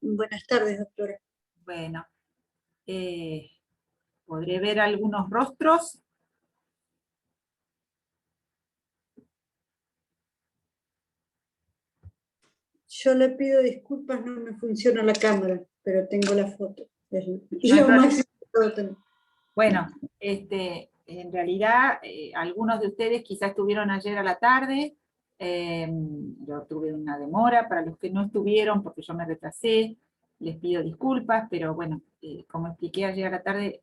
Buenas tardes, doctora. Bueno, podré ver algunos rostros. Yo le pido disculpas, no me funciona la cámara, pero tengo la foto. Es No hay lo problema. máximo que puedo tener. Bueno, en realidad, algunos de ustedes quizás estuvieron ayer a la tarde. Yo tuve una demora. Para los que no estuvieron, porque yo me retrasé, les pido disculpas, pero bueno, como expliqué ayer a la tarde,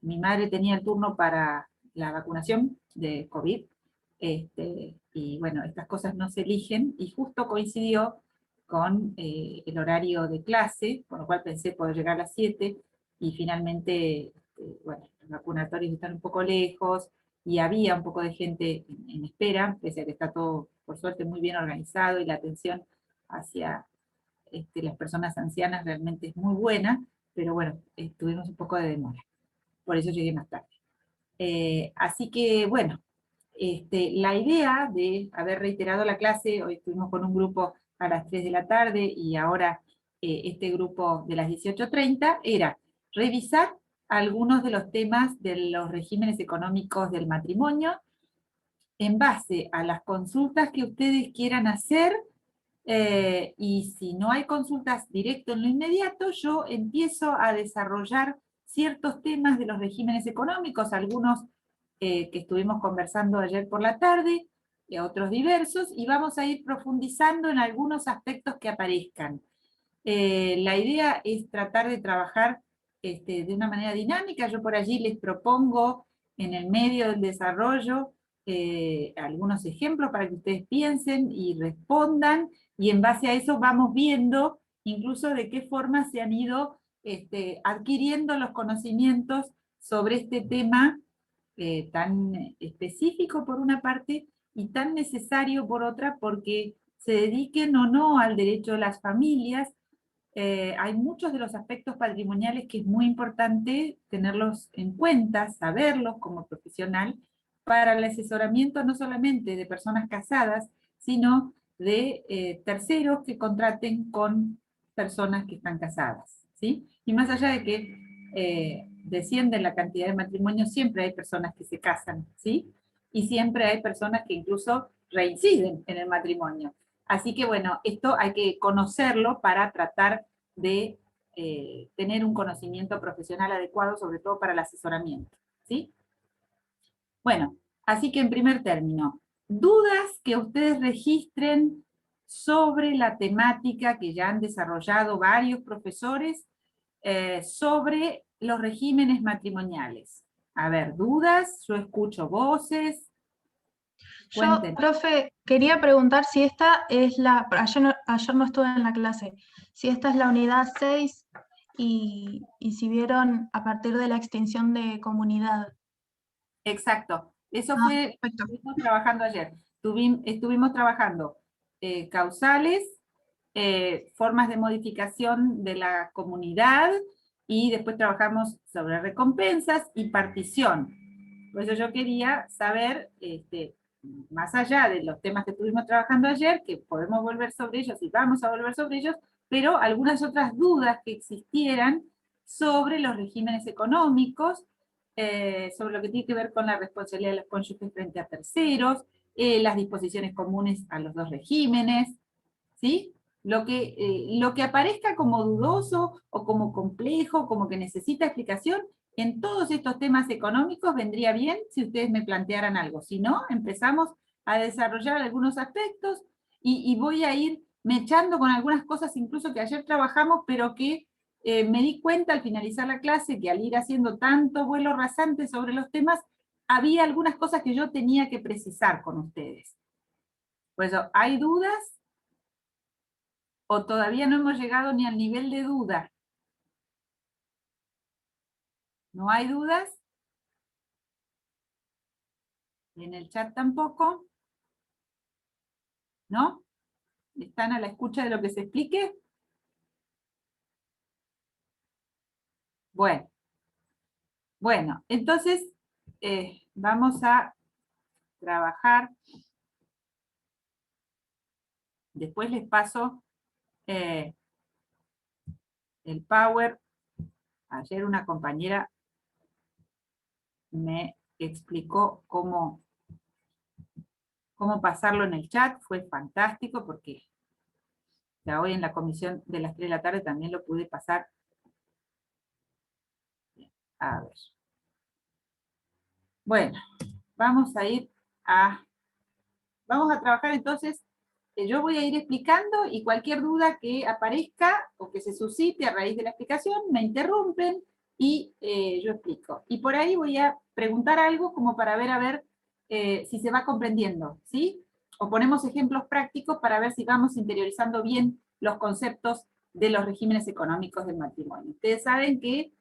mi madre tenía el turno para la vacunación de COVID, y bueno, estas cosas no se eligen, y justo coincidió con el horario de clase, con lo cual pensé poder llegar a las 7, y finalmente, bueno, los vacunatorios están un poco lejos, y había un poco de gente en espera, pese a que está todo, por suerte, muy bien organizado, y la atención hacia las personas ancianas realmente es muy buena, pero bueno, tuvimos un poco de demora, por eso llegué más tarde. Así que, bueno, la idea de haber reiterado la clase, hoy estuvimos con un grupo a las 3 de la tarde, y ahora este grupo de las 18:30, era revisar algunos de los temas de los regímenes económicos del matrimonio, en base a las consultas que ustedes quieran hacer, y si no hay consultas directo en lo inmediato, yo empiezo a desarrollar ciertos temas de los regímenes económicos, algunos que estuvimos conversando ayer por la tarde, otros diversos, y vamos a ir profundizando en algunos aspectos que aparezcan. La idea es tratar de trabajar de una manera dinámica. Yo por allí les propongo en el medio del desarrollo algunos ejemplos para que ustedes piensen y respondan, y en base a eso vamos viendo incluso de qué forma se han ido adquiriendo los conocimientos sobre este tema tan específico por una parte y tan necesario por otra, porque se dediquen o no al derecho de las familias. Hay muchos de los aspectos patrimoniales que es muy importante tenerlos en cuenta, saberlos como profesional, para el asesoramiento no solamente de personas casadas, sino de terceros que contraten con personas que están casadas, ¿sí? Y más allá de que desciende la cantidad de matrimonios, siempre hay personas que se casan, ¿sí? Y siempre hay personas que incluso reinciden en el matrimonio. Así que bueno, esto hay que conocerlo para tratar de tener un conocimiento profesional adecuado, sobre todo para el asesoramiento, ¿sí? Bueno, así que en primer término, dudas que ustedes registren sobre la temática que ya han desarrollado varios profesores sobre los regímenes matrimoniales. A ver, dudas, yo escucho voces. Yo, Cuenten. profe, quería preguntar si esta es ayer no estuve en la clase, si esta es la unidad 6 y si vieron a partir de la extinción de comunidad. Exacto, eso Ah, fue, perfecto. estuvimos trabajando ayer. Estuvimos trabajando causales, formas de modificación de la comunidad, y después trabajamos sobre recompensas y partición. Por eso yo quería saber, más allá de los temas que estuvimos trabajando ayer, que podemos volver sobre ellos y vamos a volver sobre ellos, pero algunas otras dudas que existieran sobre los regímenes económicos, sobre lo que tiene que ver con la responsabilidad de los cónyuges frente a terceros, las disposiciones comunes a los dos regímenes, ¿sí? Lo que aparezca como dudoso o como complejo, como que necesita explicación, en todos estos temas económicos vendría bien si ustedes me plantearan algo. Si no, empezamos a desarrollar algunos aspectos, y voy a ir mechando con algunas cosas incluso que ayer trabajamos, pero que me di cuenta al finalizar la clase que al ir haciendo tanto vuelo rasante sobre los temas, había algunas cosas que yo tenía que precisar con ustedes. Por eso, ¿hay dudas? ¿O todavía no hemos llegado ni al nivel de duda? ¿No hay dudas? ¿En el chat tampoco? ¿No? ¿Están a la escucha de lo que se explique? Bueno, entonces vamos a trabajar. Después les paso el Power. Ayer una compañera me explicó cómo pasarlo en el chat, fue fantástico porque ya hoy en la comisión de las 3 de la tarde también lo pude pasar. A ver. Bueno, vamos a trabajar entonces, yo voy a ir explicando y cualquier duda que aparezca o que se suscite a raíz de la explicación, me interrumpen y yo explico. Y por ahí voy a preguntar algo como para ver si se va comprendiendo, ¿sí? O ponemos ejemplos prácticos para ver si vamos interiorizando bien los conceptos de los regímenes económicos del matrimonio. Ustedes saben que,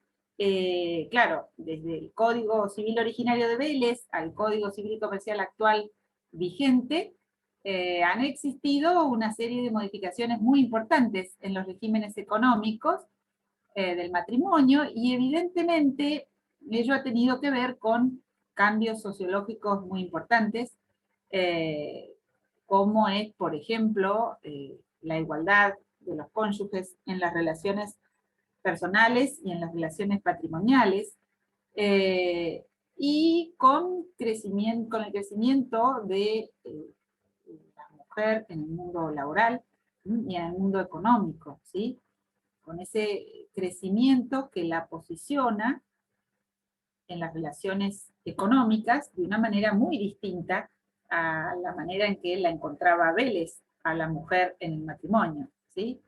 claro, desde el Código Civil originario de Vélez al Código Civil y Comercial actual vigente, han existido una serie de modificaciones muy importantes en los regímenes económicos del matrimonio, y evidentemente ello ha tenido que ver con cambios sociológicos muy importantes, como es, por ejemplo, la igualdad de los cónyuges en las relaciones personales y en las relaciones patrimoniales, y con el crecimiento de la mujer en el mundo laboral y en el mundo económico, ¿sí? Con ese crecimiento que la posiciona en las relaciones económicas de una manera muy distinta a la manera en que la encontraba Vélez a la mujer en el matrimonio, ¿sí?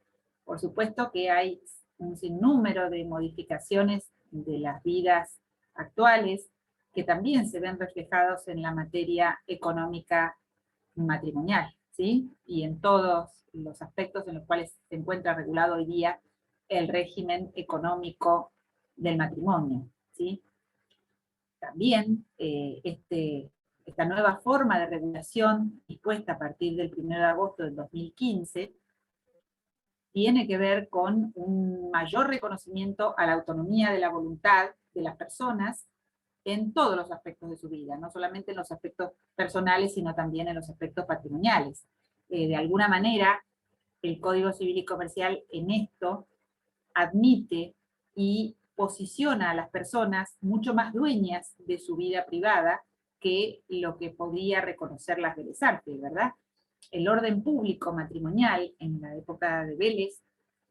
Por supuesto que hay un sinnúmero de modificaciones de las vidas actuales que también se ven reflejados en la materia económica matrimonial, ¿sí? Y en todos los aspectos en los cuales se encuentra regulado hoy día el régimen económico del matrimonio, ¿sí? También esta nueva forma de regulación dispuesta a partir del 1 de agosto del 2015 tiene que ver con un mayor reconocimiento a la autonomía de la voluntad de las personas en todos los aspectos de su vida, no solamente en los aspectos personales, sino también en los aspectos patrimoniales. De alguna manera, el Código Civil y Comercial en esto admite y posiciona a las personas mucho más dueñas de su vida privada que lo que podía reconocer las Vélez Arfield, ¿verdad? El orden público matrimonial en la época de Vélez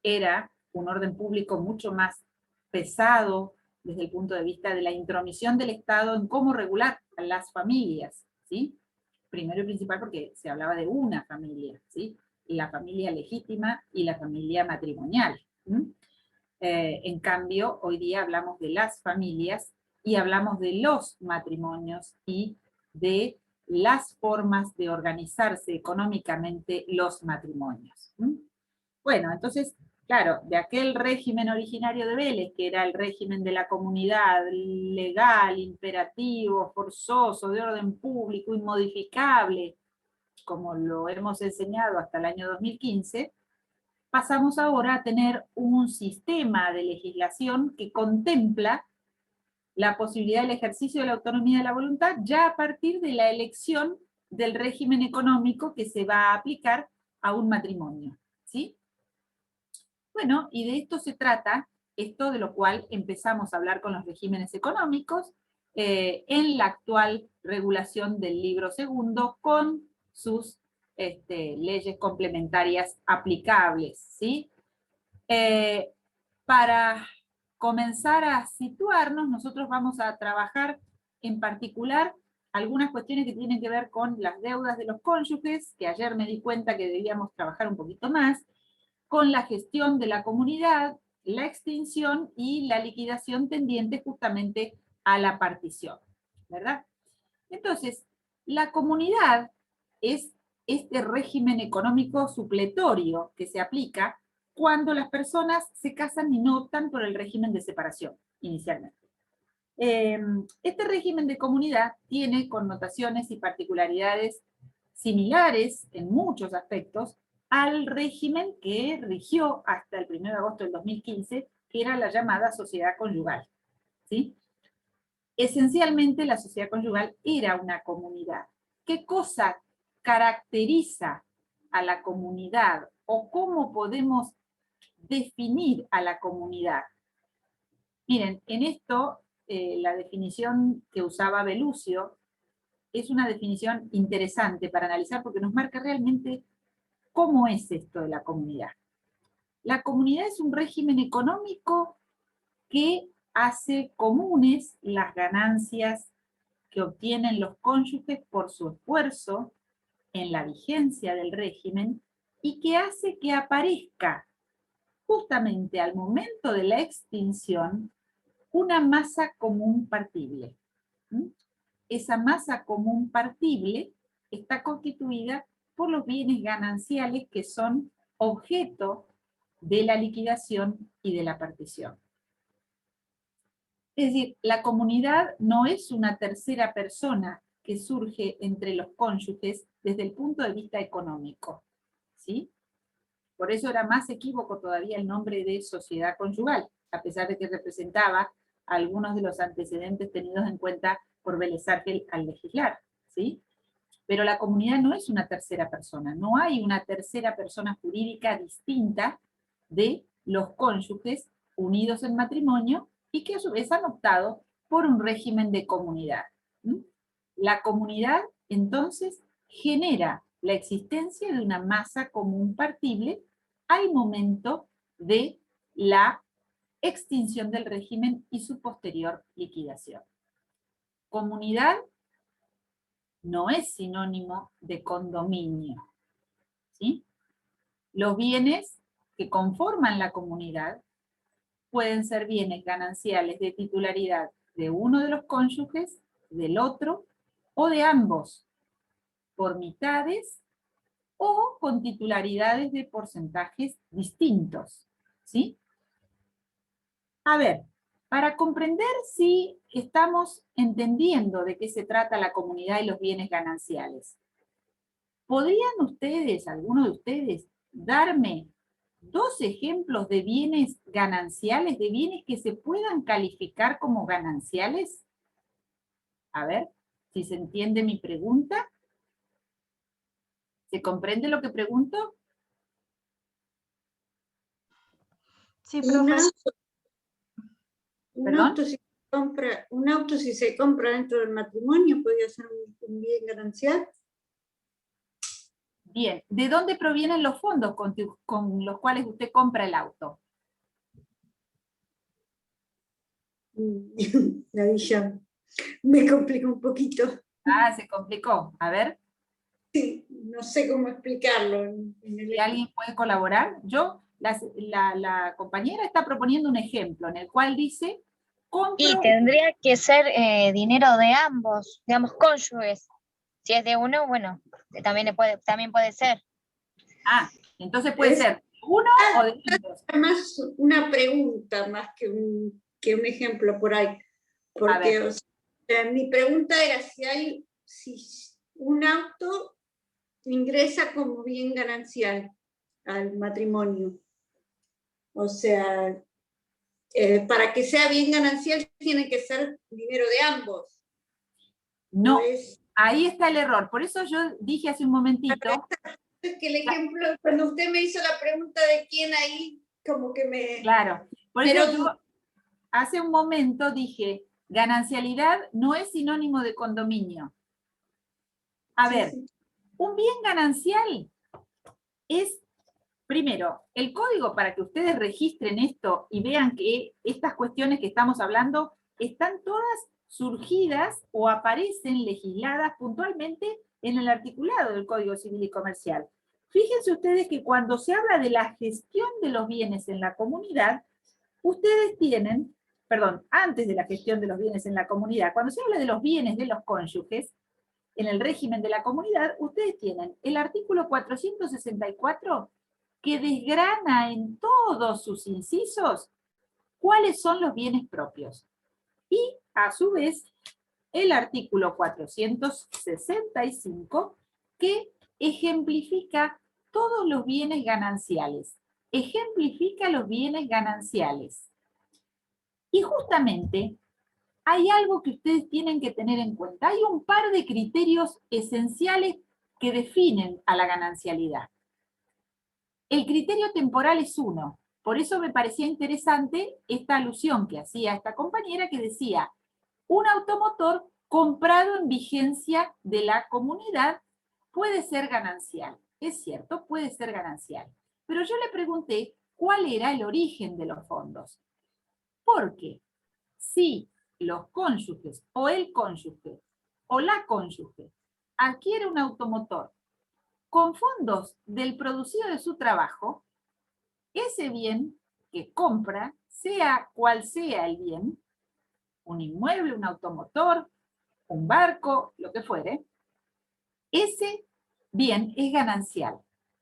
era un orden público mucho más pesado desde el punto de vista de la intromisión del Estado en cómo regular a las familias, ¿sí? Primero y principal porque se hablaba de una familia, ¿sí? La familia legítima y la familia matrimonial. En cambio, hoy día hablamos de las familias y hablamos de los matrimonios y de las formas de organizarse económicamente los matrimonios. Bueno, entonces, claro, de aquel régimen originario de Vélez, que era el régimen de la comunidad legal, imperativo, forzoso, de orden público, inmodificable, como lo hemos enseñado hasta el año 2015, pasamos ahora a tener un sistema de legislación que contempla la posibilidad del ejercicio de la autonomía de la voluntad ya a partir de la elección del régimen económico que se va a aplicar a un matrimonio, ¿sí? Bueno, y de esto se trata, esto de lo cual empezamos a hablar con los regímenes económicos, en la actual regulación del libro segundo con sus leyes complementarias aplicables, ¿sí? Para comenzar a situarnos, nosotros vamos a trabajar en particular algunas cuestiones que tienen que ver con las deudas de los cónyuges, que ayer me di cuenta que debíamos trabajar un poquito más, con la gestión de la comunidad, la extinción y la liquidación tendiente justamente a la partición, ¿verdad? Entonces, la comunidad es este régimen económico supletorio que se aplica cuando las personas se casan y no optan por el régimen de separación, inicialmente. Este régimen de comunidad tiene connotaciones y particularidades similares en muchos aspectos al régimen que rigió hasta el 1 de agosto del 2015, que era la llamada sociedad conyugal, ¿sí? Esencialmente la sociedad conyugal era una comunidad. ¿Qué cosa caracteriza a la comunidad o cómo podemos definir a la comunidad. Miren, en esto, la definición que usaba Belucio es una definición interesante para analizar porque nos marca realmente cómo es esto de la comunidad. La comunidad es un régimen económico que hace comunes las ganancias que obtienen los cónyuges por su esfuerzo en la vigencia del régimen y que hace que aparezca justamente al momento de la extinción una masa común partible. Esa masa común partible está constituida por los bienes gananciales que son objeto de la liquidación y de la partición. Es decir, la comunidad no es una tercera persona que surge entre los cónyuges desde el punto de vista económico, ¿sí? Por eso era más equívoco todavía el nombre de sociedad conyugal, a pesar de que representaba algunos de los antecedentes tenidos en cuenta por Vélez Sársfield al legislar, ¿sí? Pero la comunidad no es una tercera persona, no hay una tercera persona jurídica distinta de los cónyuges unidos en matrimonio y que a su vez han optado por un régimen de comunidad. La comunidad, entonces, genera la existencia de una masa común partible al momento de la extinción del régimen y su posterior liquidación. Comunidad no es sinónimo de condominio, ¿sí? Los bienes que conforman la comunidad pueden ser bienes gananciales de titularidad de uno de los cónyuges, del otro, o de ambos, por mitades o con titularidades de porcentajes distintos, ¿sí? A ver, para comprender si estamos entendiendo de qué se trata la comunidad y los bienes gananciales, ¿podrían ustedes, alguno de ustedes, darme 2 ejemplos de bienes gananciales, de bienes que se puedan calificar como gananciales? A ver, si se entiende mi pregunta. ¿Se comprende lo que pregunto? Sí, Un profe. auto si se compra dentro del matrimonio podría ser un bien ganancial. Bien, ¿de dónde provienen los fondos con los cuales usted compra el auto? Ahí ya me complica un poquito. Ah, se complicó. A ver, Sí, no sé cómo explicarlo. si alguien puede colaborar. La compañera está proponiendo un ejemplo en el cual dice, compro... Y tendría que ser dinero de ambos, digamos, cónyuges. Si es de uno, bueno, también puede ser. Ah, entonces puede ser uno o de ambos. Más una pregunta más que un ejemplo por ahí. Porque o sea, mi pregunta era si un auto ingresa como bien ganancial al matrimonio. O sea, para que sea bien ganancial tiene que ser dinero de ambos. No, ahí está el error. Por eso yo dije hace un momentito... Es que el ejemplo, cuando usted me hizo la pregunta de quién ahí, como que me... Claro, por eso yo hace un momento dije, ganancialidad no es sinónimo de condominio. A ver, un bien ganancial es, primero, el código para que ustedes registren esto y vean que estas cuestiones que estamos hablando están todas surgidas o aparecen legisladas puntualmente en el articulado del Código Civil y Comercial. Fíjense ustedes que cuando se habla de la gestión de los bienes en la comunidad, ustedes tienen, perdón, antes de la gestión de los bienes en la comunidad, cuando se habla de los bienes de los cónyuges, en el régimen de la comunidad, ustedes tienen el artículo 464 que desgrana en todos sus incisos cuáles son los bienes propios. Y, a su vez, el artículo 465 que ejemplifica todos los bienes gananciales. Ejemplifica los bienes gananciales. Y justamente hay algo que ustedes tienen que tener en cuenta. Hay un par de criterios esenciales que definen a la ganancialidad. El criterio temporal es uno, Por eso me parecía interesante esta alusión que hacía esta compañera que decía, un automotor comprado en vigencia de la comunidad puede ser ganancial. Es cierto, puede ser ganancial. Pero yo le pregunté cuál era el origen de los fondos. Porque si los cónyuges o el cónyuge o la cónyuge adquiere un automotor con fondos del producido de su trabajo, ese bien que compra, sea cual sea el bien, un inmueble, un automotor, un barco, lo que fuere, ese bien es ganancial,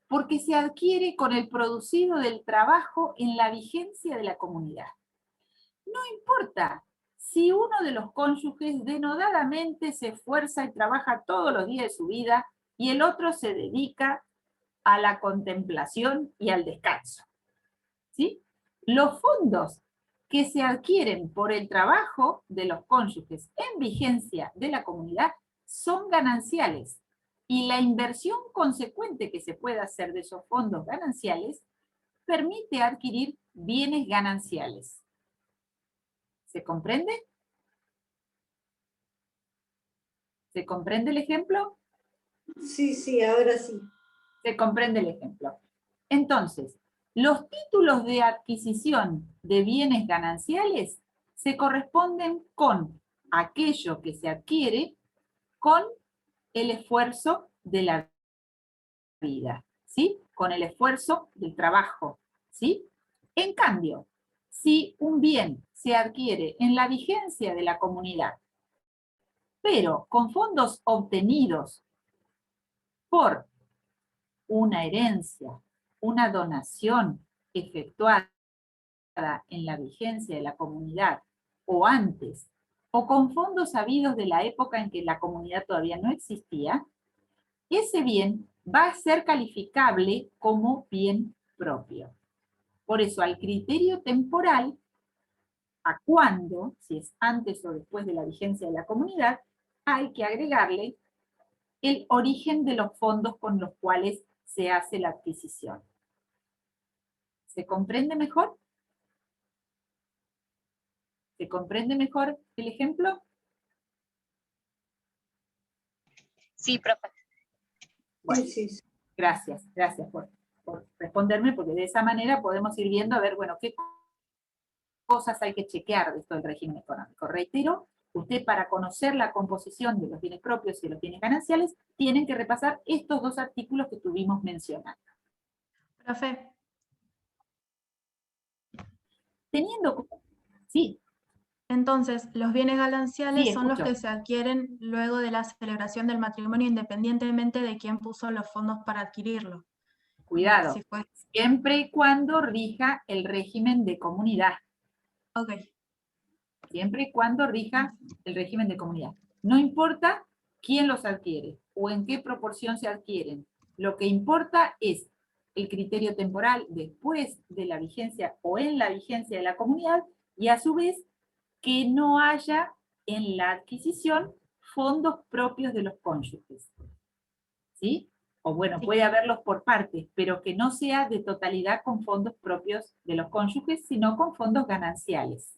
porque se adquiere con el producido del trabajo en la vigencia de la comunidad. No importa si uno de los cónyuges denodadamente se esfuerza y trabaja todos los días de su vida y el otro se dedica a la contemplación y al descanso. ¿Sí? Los fondos que se adquieren por el trabajo de los cónyuges en vigencia de la comunidad son gananciales y la inversión consecuente que se puede hacer de esos fondos gananciales permite adquirir bienes gananciales. ¿Se comprende? ¿Se comprende el ejemplo? Sí, ahora sí. Se comprende el ejemplo. Entonces, los títulos de adquisición de bienes gananciales se corresponden con aquello que se adquiere con el esfuerzo de la vida, ¿sí? Con el esfuerzo del trabajo, ¿sí? En cambio, si un bien se adquiere en la vigencia de la comunidad, pero con fondos obtenidos por una herencia, una donación efectuada en la vigencia de la comunidad o antes, o con fondos habidos de la época en que la comunidad todavía no existía, ese bien va a ser calificable como bien propio. Por eso, al criterio temporal, a cuándo, si es antes o después de la vigencia de la comunidad, hay que agregarle el origen de los fondos con los cuales se hace la adquisición. ¿Se comprende mejor? ¿Se comprende mejor el ejemplo? Sí, profe. Bueno, Sí. gracias por responderme, porque de esa manera podemos ir viendo, a ver, bueno, qué cosas hay que chequear de esto del régimen económico. Reitero, usted para conocer la composición de los bienes propios y de los bienes gananciales, tienen que repasar estos dos artículos que estuvimos mencionando. Profe, Teniendo... Sí. entonces, los bienes gananciales Sí, son los escucho. que se adquieren luego de la celebración del matrimonio, independientemente de quién puso los fondos para adquirirlo. Cuidado, Si fue. siempre y cuando rija el régimen de comunidad. Ok. Siempre y cuando rija el régimen de comunidad. No importa quién los adquiere o en qué proporción se adquieren. Lo que importa es el criterio temporal después de la vigencia o en la vigencia de la comunidad, y a su vez que no haya en la adquisición fondos propios de los cónyuges. ¿Sí? O bueno, Sí. puede haberlos por partes, pero que no sea de totalidad con fondos propios de los cónyuges, sino con fondos gananciales.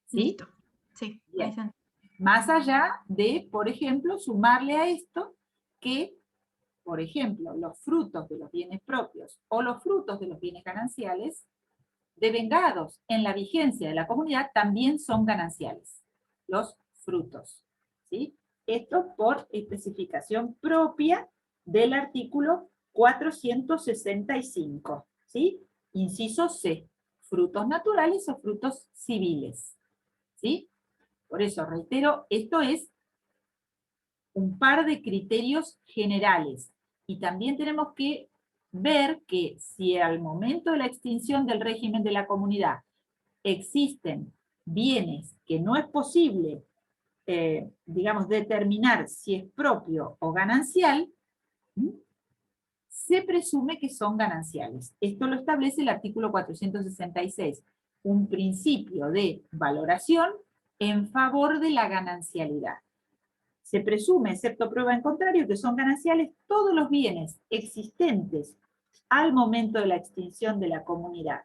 ¿Sí? Listo. Sí. Bien. Más allá de, por ejemplo, sumarle a esto que, por ejemplo, los frutos de los bienes propios o los frutos de los bienes gananciales, devengados en la vigencia de la comunidad, también son gananciales. Los frutos. ¿Sí? Esto por especificación propia del artículo 465. ¿Sí? Inciso C. Frutos naturales o frutos civiles. ¿Sí? Por eso, reitero, esto es un par de criterios generales. Y también tenemos que ver que si al momento de la extinción del régimen de la comunidad existen bienes que no es posible, digamos, determinar si es propio o ganancial, se presume que son gananciales. Esto lo establece el artículo 466, un principio de valoración en favor de la ganancialidad. Se presume, excepto prueba en contrario, que son gananciales todos los bienes existentes al momento de la extinción de la comunidad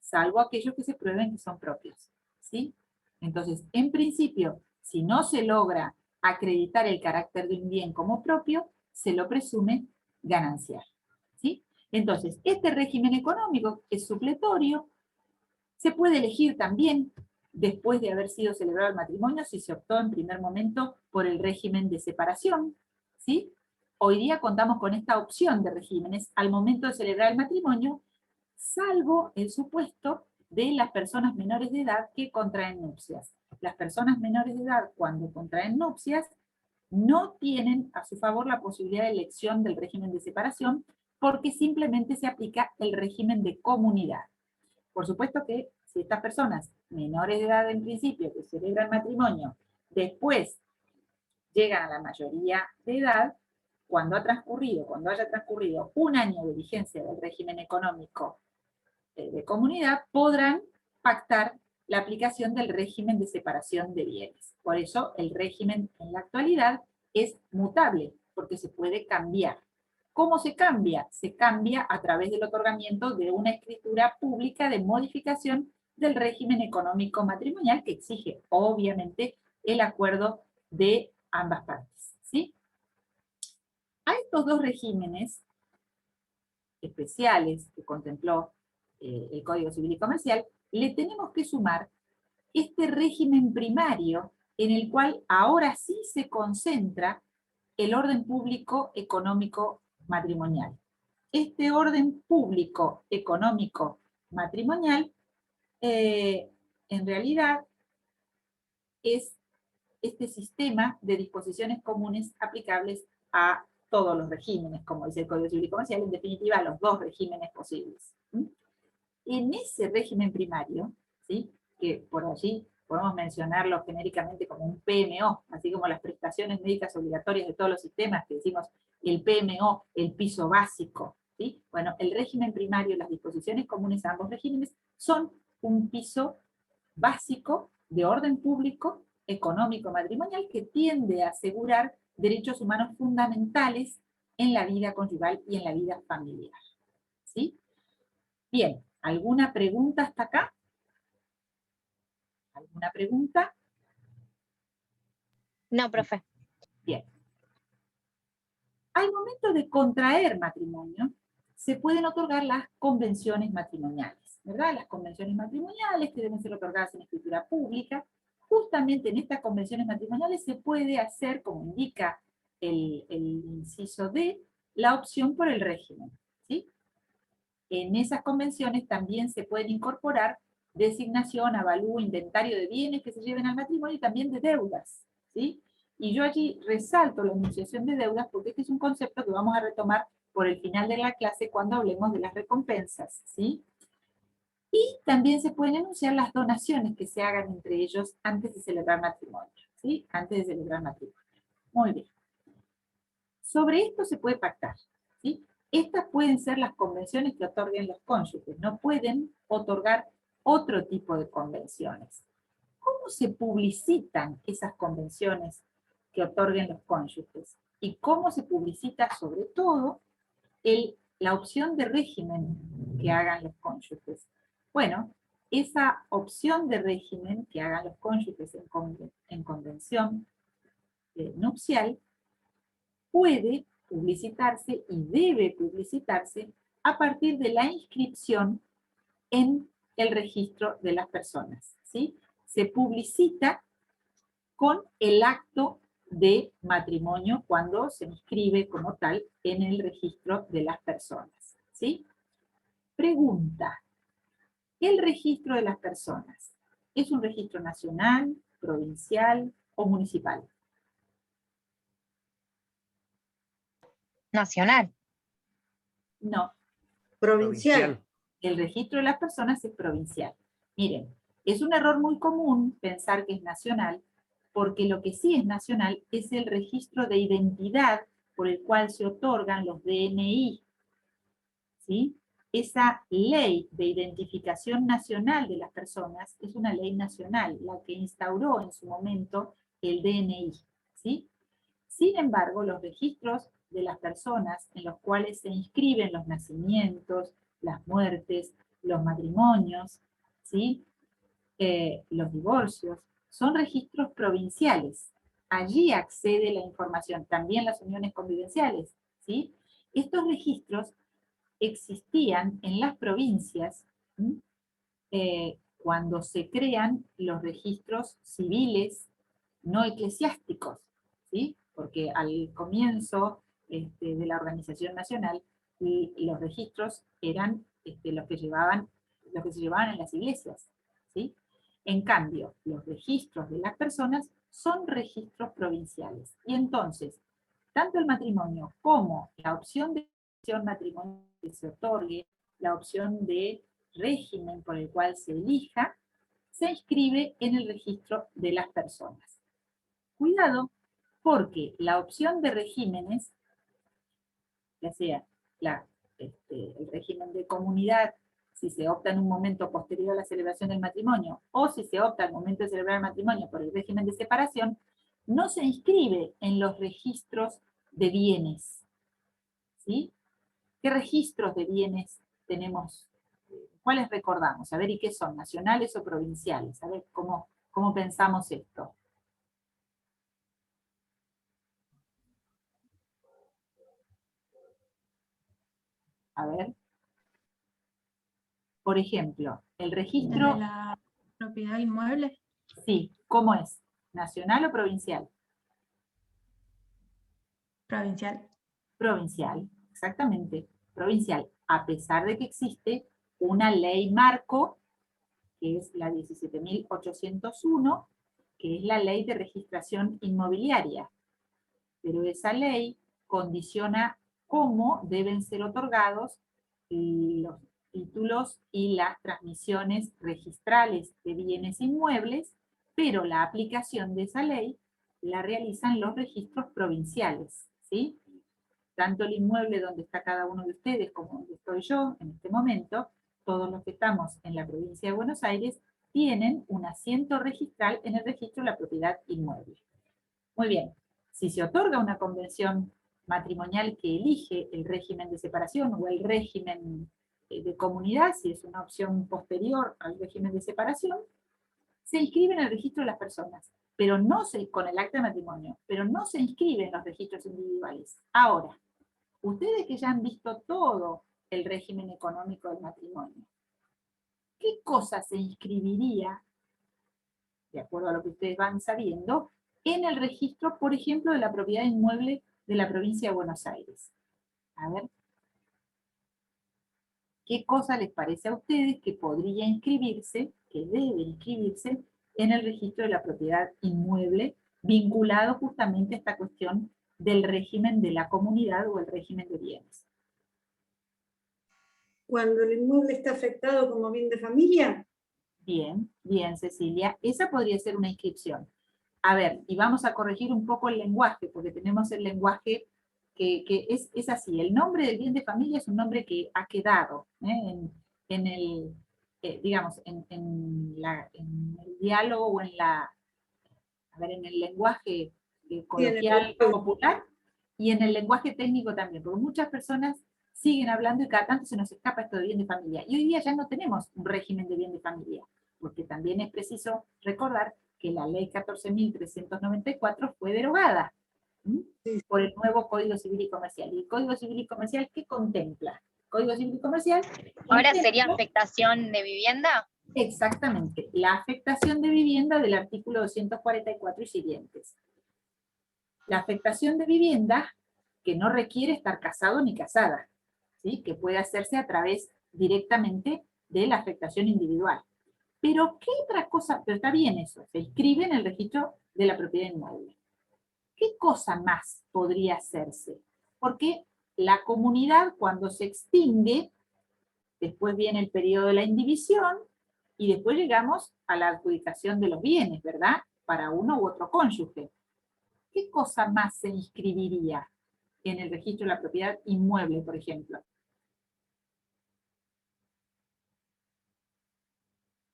Salvo aquellos que se prueben que son propios, ¿sí? Entonces, en principio, si no se logra acreditar el carácter de un bien como propio, se lo presume ganancial, ¿sí? Entonces, este régimen económico es supletorio, se puede elegir también después de haber sido celebrado el matrimonio si se optó en primer momento por el régimen de separación, ¿sí? Hoy día contamos con esta opción de regímenes al momento de celebrar el matrimonio, salvo el supuesto de las personas menores de edad que contraen nupcias. Las personas menores de edad, cuando contraen nupcias, no tienen a su favor la posibilidad de elección del régimen de separación, porque simplemente se aplica el régimen de comunidad. Por supuesto que si estas personas menores de edad en principio que celebran matrimonio, después llegan a la mayoría de edad, cuando haya transcurrido un año de vigencia del régimen económico de comunidad, podrán pactar la aplicación del régimen de separación de bienes. Por eso el régimen en la actualidad es mutable, porque se puede cambiar. ¿Cómo se cambia? Se cambia a través del otorgamiento de una escritura pública de modificación del régimen económico matrimonial que exige, obviamente, el acuerdo de ambas partes, ¿sí? A estos dos regímenes especiales que contempló el Código Civil y Comercial, le tenemos que sumar este régimen primario en el cual ahora sí se concentra el orden público económico matrimonial. Este orden público económico matrimonial en realidad es este sistema de disposiciones comunes aplicables a todos los regímenes, como dice el Código Civil y Comercial, en definitiva a los dos regímenes posibles. En ese régimen primario, ¿sí?, que por allí podemos mencionarlo genéricamente como un PMO, así como las prestaciones médicas obligatorias de todos los sistemas, que decimos el PMO, el piso básico, ¿sí? Bueno, el régimen primario, las disposiciones comunes a ambos regímenes, son un piso básico de orden público, económico, matrimonial, que tiende a asegurar derechos humanos fundamentales en la vida conyugal y en la vida familiar, ¿sí? Bien, ¿alguna pregunta hasta acá? ¿Alguna pregunta? No, profe. Bien. Al momento de contraer matrimonio, se pueden otorgar las convenciones matrimoniales, ¿verdad? Las convenciones matrimoniales que deben ser otorgadas en escritura pública. Justamente en estas convenciones matrimoniales se puede hacer, como indica el inciso D, la opción por el régimen, ¿sí? En esas convenciones también se pueden incorporar designación, avalúo, inventario de bienes que se lleven al matrimonio y también de deudas, ¿sí? Y yo allí resalto la enunciación de deudas porque este es un concepto que vamos a retomar por el final de la clase cuando hablemos de las recompensas, ¿sí? Y también se pueden enunciar las donaciones que se hagan entre ellos antes de celebrar matrimonio, ¿sí? Antes de celebrar matrimonio. Muy bien. Sobre esto se puede pactar, ¿sí? Estas pueden ser las convenciones que otorguen los cónyuges, no pueden otorgar otro tipo de convenciones. ¿Cómo se publicitan esas convenciones que otorguen los cónyuges? ¿Y cómo se publicita sobre todo la opción de régimen que hagan los cónyuges? Bueno, esa opción de régimen que hagan los cónyuges en convención nupcial puede publicitarse y debe publicitarse a partir de la inscripción en el registro de las personas, ¿sí? Se publicita con el acto de matrimonio cuando se inscribe como tal en el registro de las personas, ¿sí? Pregunta: ¿el registro de las personas es un registro nacional, provincial o municipal? Nacional. No. Provincial. El registro de las personas es provincial. Miren, es un error muy común pensar que es nacional, porque lo que sí es nacional es el registro de identidad por el cual se otorgan los DNI, ¿sí? Esa ley de identificación nacional de las personas es una ley nacional, la que instauró en su momento el DNI, ¿sí? Sin embargo, los registros de las personas en los cuales se inscriben los nacimientos, las muertes, los matrimonios, ¿sí? Los divorcios, son registros provinciales. Allí accede la información, también las uniones convivenciales, ¿sí? Estos registros existían en las provincias cuando se crean los registros civiles no eclesiásticos, ¿sí? Porque al comienzo de la organización nacional, los registros eran los que se llevaban en las iglesias, ¿sí? En cambio, los registros de las personas son registros provinciales. Y entonces, tanto el matrimonio como la opción de matrimonial que se otorgue, la opción de régimen por el cual se elija, se inscribe en el registro de las personas. Cuidado, porque la opción de regímenes, ya sea el régimen de comunidad, si se opta en un momento posterior a la celebración del matrimonio, o si se opta al momento de celebrar el matrimonio por el régimen de separación, no se inscribe en los registros de bienes. ¿Sí? ¿Qué registros de bienes tenemos? ¿Cuáles recordamos? A ver, ¿y qué son? ¿Nacionales o provinciales? A ver, ¿cómo pensamos esto? A ver. Por ejemplo, el registro... ¿Desde la propiedad inmueble? Sí, ¿cómo es? ¿Nacional o provincial? Provincial. Provincial, exactamente, provincial, a pesar de que existe una ley marco, que es la 17.801, que es la ley de registración inmobiliaria. Pero esa ley condiciona cómo deben ser otorgados los títulos y las transmisiones registrales de bienes inmuebles, pero la aplicación de esa ley la realizan los registros provinciales, ¿sí? Tanto el inmueble donde está cada uno de ustedes como donde estoy yo en este momento, todos los que estamos en la provincia de Buenos Aires, tienen un asiento registral en el registro de la propiedad inmueble. Muy bien, si se otorga una convención matrimonial que elige el régimen de separación o el régimen de comunidad, si es una opción posterior al régimen de separación, se inscribe en el registro de las personas, pero no con el acta de matrimonio, pero no se inscribe en los registros individuales. Ahora, ustedes que ya han visto todo el régimen económico del matrimonio, ¿qué cosa se inscribiría, de acuerdo a lo que ustedes van sabiendo, en el registro, por ejemplo, de la propiedad inmueble de la provincia de Buenos Aires? A ver, ¿qué cosa les parece a ustedes que podría inscribirse, que debe inscribirse, en el registro de la propiedad inmueble, vinculado justamente a esta cuestión del régimen de la comunidad o el régimen de bienes? Cuando el inmueble está afectado como bien de familia. Bien, bien, Cecilia. Esa podría ser una inscripción. A ver, y vamos a corregir un poco el lenguaje, porque tenemos el lenguaje que es así. El nombre del bien de familia es un nombre que ha quedado en el, digamos, en el diálogo o en el lenguaje coloquial popular y en el lenguaje técnico también, porque muchas personas siguen hablando y cada tanto se nos escapa esto de bien de familia. Y hoy día ya no tenemos un régimen de bien de familia, porque también es preciso recordar que la ley 14.394 fue derogada por el nuevo Código Civil y Comercial. ¿Y el Código Civil y Comercial qué contempla? Código Civil y Comercial. ¿Ahora sería afectación de vivienda? Exactamente, la afectación de vivienda del artículo 244 y siguientes. La afectación de vivienda que no requiere estar casado ni casada, ¿sí? Que puede hacerse a través directamente de la afectación individual. Pero ¿qué otra cosa? Pero está bien eso, se inscribe en el registro de la propiedad inmueble. ¿Qué cosa más podría hacerse? Porque la comunidad cuando se extingue, después viene el periodo de la indivisión, y después llegamos a la adjudicación de los bienes, ¿verdad? Para uno u otro cónyuge. ¿Qué cosa más se inscribiría en el registro de la propiedad inmueble, por ejemplo?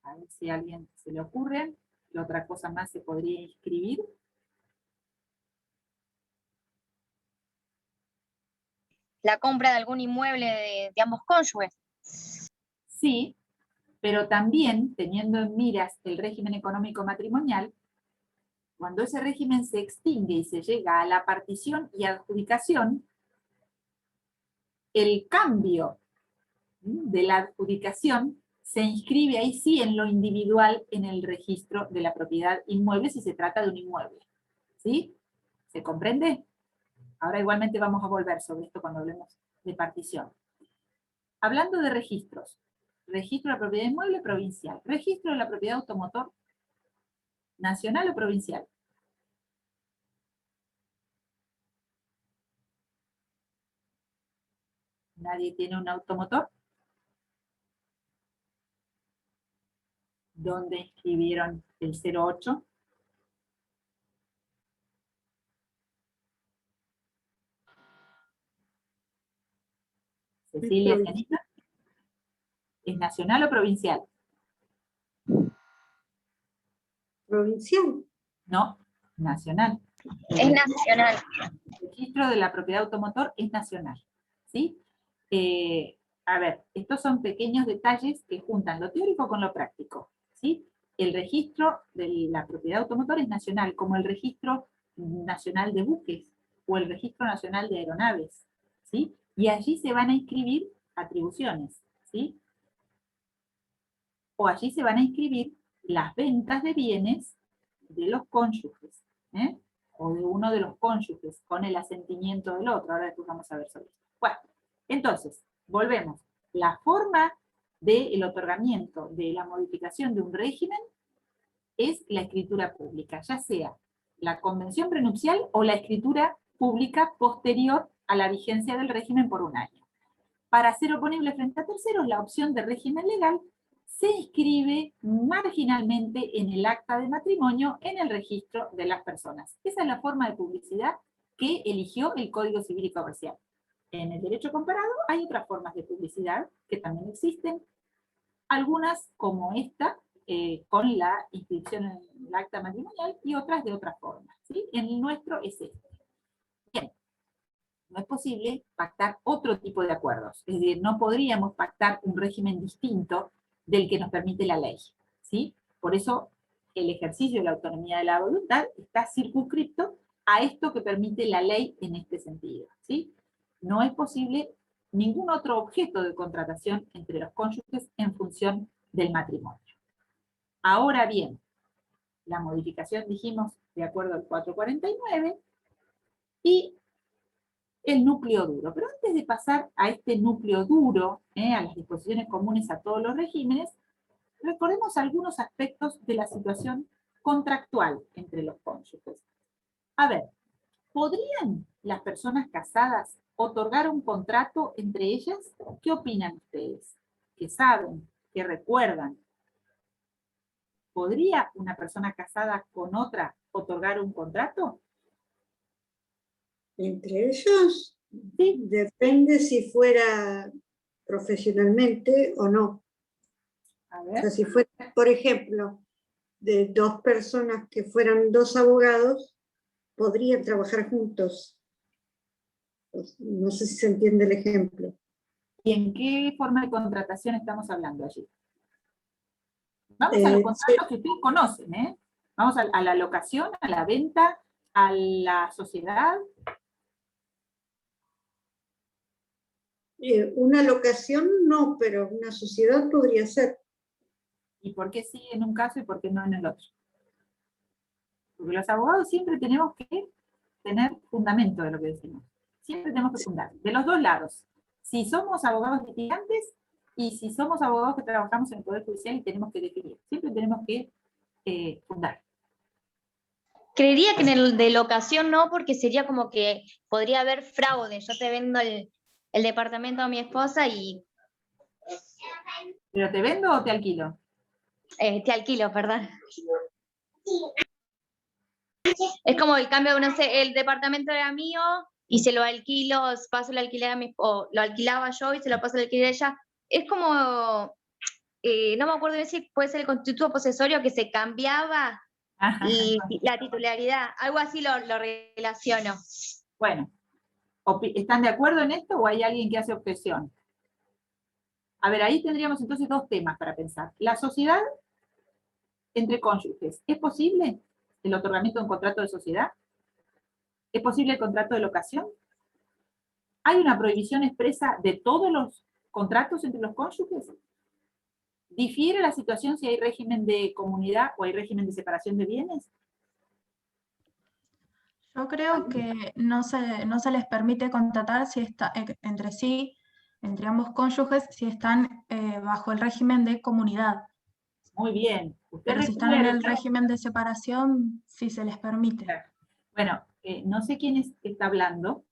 A ver si a alguien se le ocurre. ¿Qué otra cosa más se podría inscribir? La compra de algún inmueble de ambos cónyuges. Sí, pero también, teniendo en miras el régimen económico matrimonial, cuando ese régimen se extingue y se llega a la partición y adjudicación, el cambio de la adjudicación se inscribe ahí sí en lo individual en el registro de la propiedad inmueble si se trata de un inmueble. ¿Sí? ¿Se comprende? Ahora igualmente vamos a volver sobre esto cuando hablemos de partición. Hablando de registros. Registro de la propiedad inmueble provincial. Registro de la propiedad automotor nacional o provincial. ¿Nadie tiene un automotor? ¿Dónde inscribieron el 08? Cecilia, Janita. ¿Es nacional o provincial? Provincial. No, nacional. Es nacional. El registro de la propiedad automotor es nacional. ¿Sí? A ver, estos son pequeños detalles que juntan lo teórico con lo práctico. ¿Sí? El registro de la propiedad automotor es nacional, como el registro nacional de buques o el registro nacional de aeronaves. ¿Sí? Y allí se van a inscribir atribuciones. ¿Sí? O allí se van a inscribir las ventas de bienes de los cónyuges, o de uno de los cónyuges, con el asentimiento del otro. Ahora después vamos a ver sobre esto. Bueno, entonces, volvemos. La forma del otorgamiento de la modificación de un régimen es la escritura pública, ya sea la convención prenupcial o la escritura pública posterior a la vigencia del régimen por un año. Para ser oponible frente a terceros, la opción de régimen legal se inscribe marginalmente en el acta de matrimonio en el registro de las personas. Esa es la forma de publicidad que eligió el Código Civil y Comercial. En el derecho comparado hay otras formas de publicidad que también existen, algunas como esta, con la inscripción en el acta matrimonial, y otras de otras formas. ¿Sí? El nuestro es este. Bien. No es posible pactar otro tipo de acuerdos. Es decir, no podríamos pactar un régimen distinto del que nos permite la ley. ¿Sí? Por eso el ejercicio de la autonomía de la voluntad está circunscripto a esto que permite la ley en este sentido. ¿Sí? No es posible ningún otro objeto de contratación entre los cónyuges en función del matrimonio. Ahora bien, la modificación dijimos de acuerdo al 449 y el núcleo duro. Pero antes de pasar a este núcleo duro, a las disposiciones comunes a todos los regímenes, recordemos algunos aspectos de la situación contractual entre los cónyuges. A ver, ¿podrían las personas casadas otorgar un contrato entre ellas? ¿Qué opinan ustedes? ¿Qué saben? ¿Qué recuerdan? ¿Podría una persona casada con otra otorgar un contrato? Entre ellos, Sí. depende si fuera profesionalmente o no. A O ver. sea, si fuera, por ejemplo, de dos personas que fueran dos abogados, podrían trabajar juntos. Pues, no sé si se entiende el ejemplo. ¿Y en qué forma de contratación estamos hablando allí? Vamos a los contratos que ustedes conocen, Vamos a la locación, a la venta, a la sociedad. Una locación no, pero una sociedad podría ser. ¿Y por qué sí en un caso y por qué no en el otro? Porque los abogados siempre tenemos que tener fundamento de lo que decimos. Siempre tenemos que fundar, de los dos lados. Si somos abogados litigantes y si somos abogados que trabajamos en el Poder Judicial y tenemos que definir. Siempre tenemos que fundar. Creería que en el de locación no, porque sería como que podría haber fraude. Yo te vendo el departamento a mi esposa y ¿Pero te vendo o te alquilo? te alquilo, perdón. Es como el cambio, no sé, el departamento era mío y se lo alquilo, paso el alquiler a mi o lo alquilaba yo y se lo paso el alquiler a ella. Es como, no me acuerdo de si puede ser el constituto posesorio que se cambiaba y la titularidad, algo así lo relaciono. Bueno, ¿están de acuerdo en esto o hay alguien que hace objeción? A ver, ahí tendríamos entonces dos temas para pensar. La sociedad entre cónyuges. ¿Es posible el otorgamiento de un contrato de sociedad? ¿Es posible el contrato de locación? ¿Hay una prohibición expresa de todos los contratos entre los cónyuges? ¿Difiere la situación si hay régimen de comunidad o hay régimen de separación de bienes? Yo creo que no se les permite contratar si está, entre sí, entre ambos cónyuges, si están bajo el régimen de comunidad. Muy bien. Usted Pero si están en el recuerda. régimen de separación, sí se les permite. Bueno, no sé quién está hablando.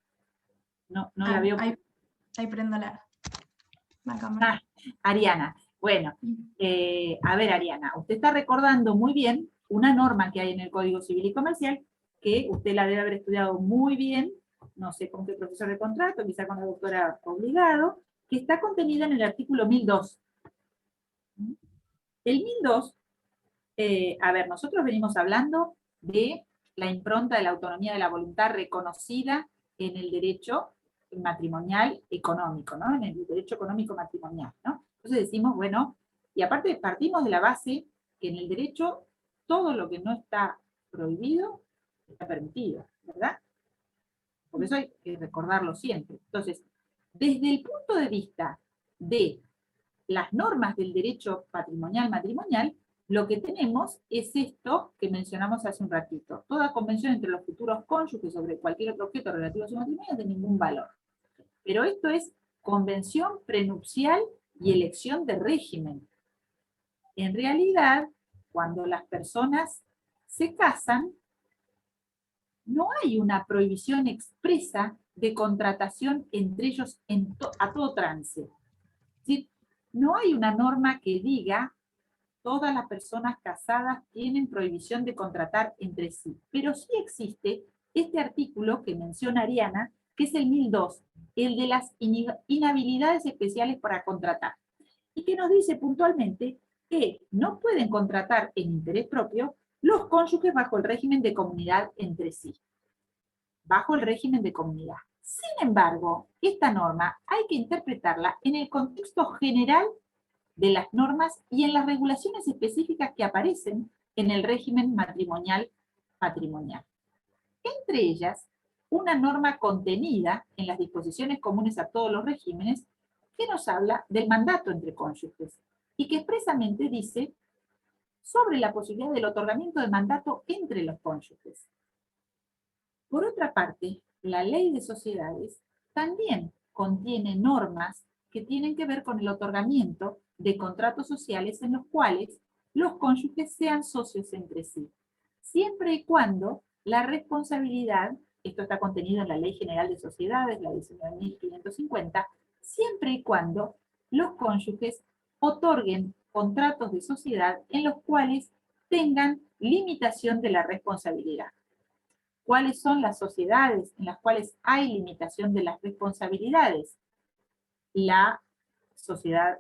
No la veo. Ahí prendo la cámara. Ariana. Bueno, a ver, Ariana, usted está recordando muy bien una norma que hay en el Código Civil y Comercial, que usted la debe haber estudiado muy bien, no sé con qué profesor de contrato, quizá con la doctora Obligado, que está contenida en el artículo 1002. El 1002, a ver, nosotros venimos hablando de la impronta de la autonomía de la voluntad reconocida en el derecho matrimonial económico, ¿no? En el derecho económico matrimonial, ¿no? Entonces decimos, bueno, y aparte partimos de la base que en el derecho todo lo que no está prohibido está permitido, ¿verdad? Por eso hay que recordarlo siempre. Entonces, desde el punto de vista de las normas del derecho patrimonial matrimonial, lo que tenemos es esto que mencionamos hace un ratito. Toda convención entre los futuros cónyuges sobre cualquier otro objeto relativo a su matrimonio es de ningún valor. Pero esto es convención prenupcial y elección de régimen. En realidad, cuando las personas se casan, no hay una prohibición expresa de contratación entre ellos a todo trance. Es decir, no hay una norma que diga todas las personas casadas tienen prohibición de contratar entre sí, pero sí existe este artículo que menciona Ariana, que es el 1002, el de las inhabilidades especiales para contratar, y que nos dice puntualmente que no pueden contratar en interés propio los cónyuges bajo el régimen de comunidad entre sí. Bajo el régimen de comunidad. Sin embargo, esta norma hay que interpretarla en el contexto general de las normas y en las regulaciones específicas que aparecen en el régimen matrimonial patrimonial. Entre ellas, una norma contenida en las disposiciones comunes a todos los regímenes que nos habla del mandato entre cónyuges y que expresamente dice sobre la posibilidad del otorgamiento de mandato entre los cónyuges. Por otra parte, la ley de sociedades también contiene normas que tienen que ver con el otorgamiento de contratos sociales en los cuales los cónyuges sean socios entre sí, siempre y cuando la responsabilidad, esto está contenido en la Ley General de Sociedades, la 19.550, siempre y cuando los cónyuges otorguen contratos de sociedad en los cuales tengan limitación de la responsabilidad. ¿Cuáles son las sociedades en las cuales hay limitación de las responsabilidades? La sociedad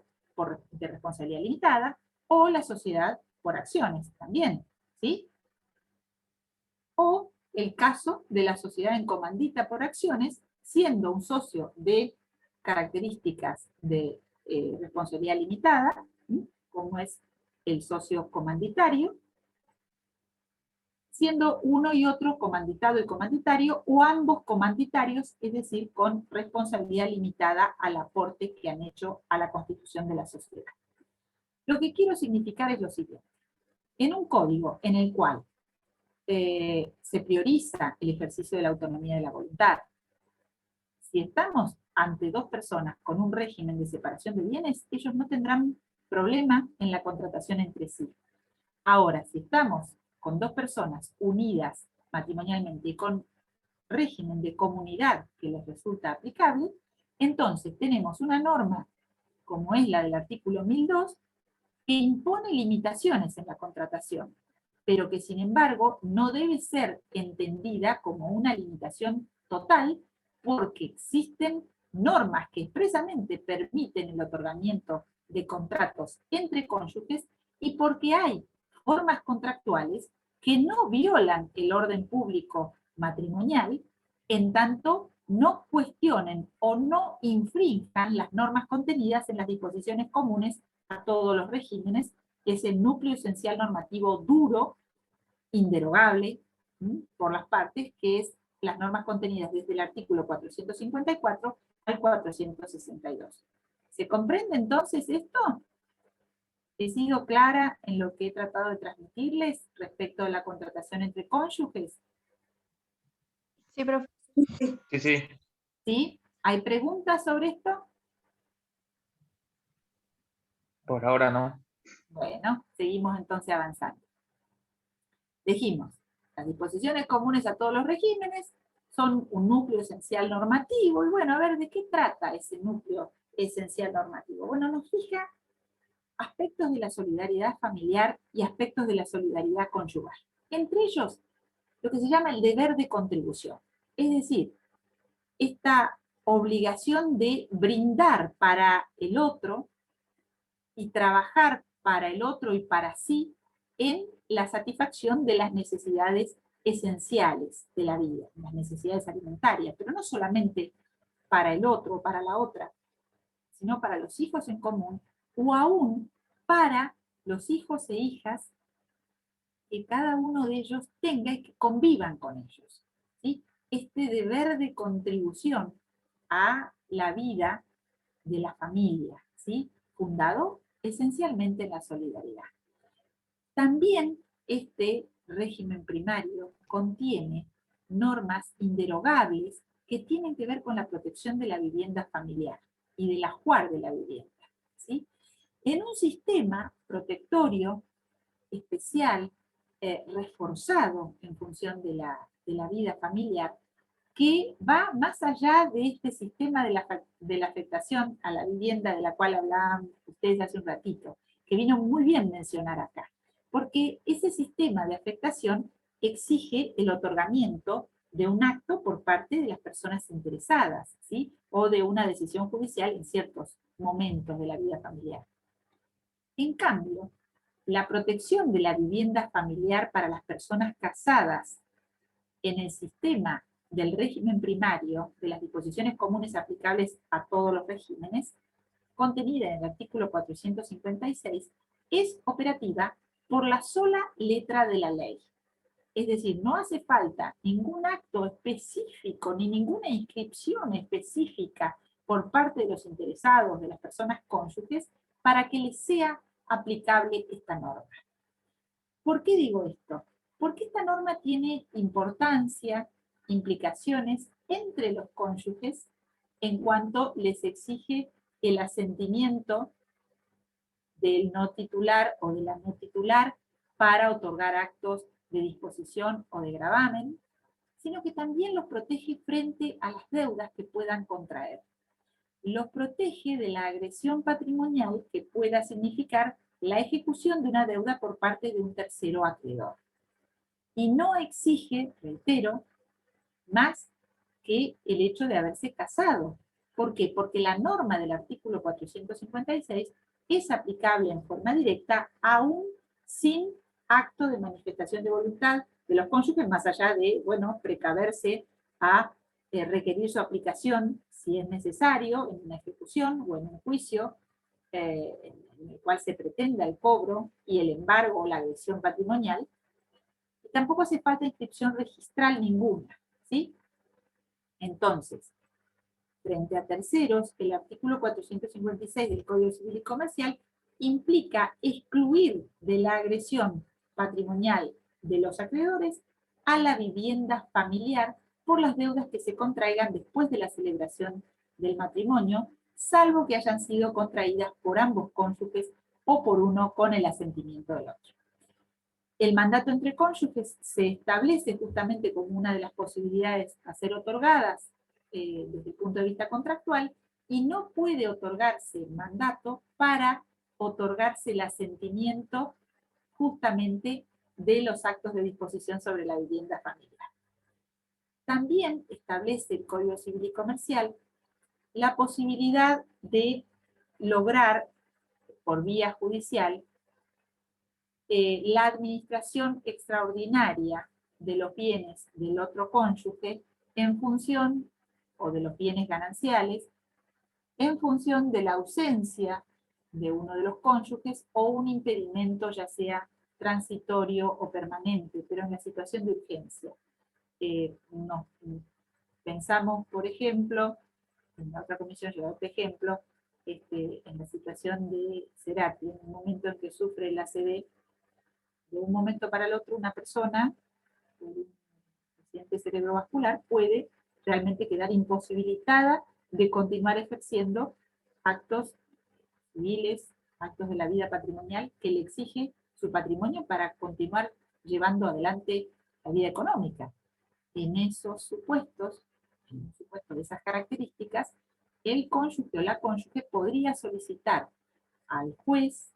de responsabilidad limitada o la sociedad por acciones también, ¿sí? O el caso de la sociedad en comandita por acciones, siendo un socio de características de responsabilidad limitada, ¿sí? Como es el socio comanditario, siendo uno y otro comanditado y comanditario, o ambos comanditarios, es decir, con responsabilidad limitada al aporte que han hecho a la constitución de la sociedad. Lo que quiero significar es lo siguiente. En un código en el cual se prioriza el ejercicio de la autonomía de la voluntad, si estamos ante dos personas con un régimen de separación de bienes, ellos no tendrán problema en la contratación entre sí. Ahora, si estamos con dos personas unidas matrimonialmente y con régimen de comunidad que les resulta aplicable, entonces tenemos una norma, como es la del artículo 1002, que impone limitaciones en la contratación, pero que sin embargo no debe ser entendida como una limitación total, porque existen normas que expresamente permiten el otorgamiento de contratos entre cónyuges y porque hay formas contractuales que no violan el orden público matrimonial en tanto no cuestionen o no infrinjan las normas contenidas en las disposiciones comunes a todos los regímenes, que es el núcleo esencial normativo duro, inderogable, por las partes, que es las normas contenidas desde el artículo 454 al 462. ¿Se comprende entonces esto? ¿He sido clara en lo que he tratado de transmitirles respecto a la contratación entre cónyuges? Sí, profe. Sí, sí. ¿Sí? ¿Hay preguntas sobre esto? Por ahora no. Bueno, seguimos entonces avanzando. Dijimos, las disposiciones comunes a todos los regímenes son un núcleo esencial normativo, y bueno, a ver, ¿de qué trata ese núcleo esencial normativo? Bueno, nos fija aspectos de la solidaridad familiar y aspectos de la solidaridad conyugal. Entre ellos, lo que se llama el deber de contribución. Es decir, esta obligación de brindar para el otro y trabajar para el otro y para sí en la satisfacción de las necesidades esenciales de la vida, las necesidades alimentarias, pero no solamente para el otro o para la otra, sino para los hijos en común, o aún para los hijos e hijas que cada uno de ellos tenga y que convivan con ellos, ¿sí? Este deber de contribución a la vida de la familia, ¿sí? Fundado esencialmente en la solidaridad. También este régimen primario contiene normas inderogables que tienen que ver con la protección de la vivienda familiar y del ajuar de la vivienda, ¿sí? En un sistema protectorio especial, reforzado en función de la vida familiar, que va más allá de este sistema de la afectación a la vivienda de la cual hablaban ustedes hace un ratito, que vino muy bien mencionar acá, porque ese sistema de afectación exige el otorgamiento de un acto por parte de las personas interesadas, ¿sí? O de una decisión judicial en ciertos momentos de la vida familiar. En cambio, la protección de la vivienda familiar para las personas casadas en el sistema del régimen primario de las disposiciones comunes aplicables a todos los regímenes, contenida en el artículo 456, es operativa por la sola letra de la ley. Es decir, no hace falta ningún acto específico ni ninguna inscripción específica por parte de los interesados, de las personas cónyuges, para que les sea aplicable esta norma. ¿Por qué digo esto? Porque esta norma tiene importancia, implicaciones entre los cónyuges en cuanto les exige el asentimiento del no titular o de la no titular para otorgar actos de disposición o de gravamen, sino que también los protege frente a las deudas que puedan contraer. Los protege de la agresión patrimonial que pueda significar la ejecución de una deuda por parte de un tercero acreedor. Y no exige, reitero, más que el hecho de haberse casado. ¿Por qué? Porque la norma del artículo 456 es aplicable en forma directa aún sin acto de manifestación de voluntad de los cónyuges, más allá de, bueno, precaverse a requerir su aplicación si es necesario en una ejecución o en un juicio en el cual se pretenda el cobro y el embargo o la agresión patrimonial. Tampoco hace falta inscripción registral ninguna, ¿sí? Entonces, frente a terceros, el artículo 456 del Código Civil y Comercial implica excluir de la agresión patrimonial de los acreedores a la vivienda familiar por las deudas que se contraigan después de la celebración del matrimonio, salvo que hayan sido contraídas por ambos cónyuges o por uno con el asentimiento del otro. El mandato entre cónyuges se establece justamente como una de las posibilidades a ser otorgadas desde el punto de vista contractual, y no puede otorgarse el mandato para otorgarse el asentimiento justamente de los actos de disposición sobre la vivienda familiar. También establece el Código Civil y Comercial la posibilidad de lograr, por vía judicial, la administración extraordinaria de los bienes del otro cónyuge en función, o de los bienes gananciales, en función de la ausencia de uno de los cónyuges o un impedimento, ya sea transitorio o permanente, pero en la situación de urgencia. Pensamos, por ejemplo, en la otra comisión lleva este ejemplo, en la situación de Cerati, en el momento en que sufre el ACV, de un momento para el otro una persona con un accidente cerebrovascular puede realmente quedar imposibilitada de continuar ejerciendo actos civiles, actos de la vida patrimonial que le exige su patrimonio para continuar llevando adelante la vida económica. En esos supuestos, en un supuesto de esas características, el cónyuge o la cónyuge podría solicitar al juez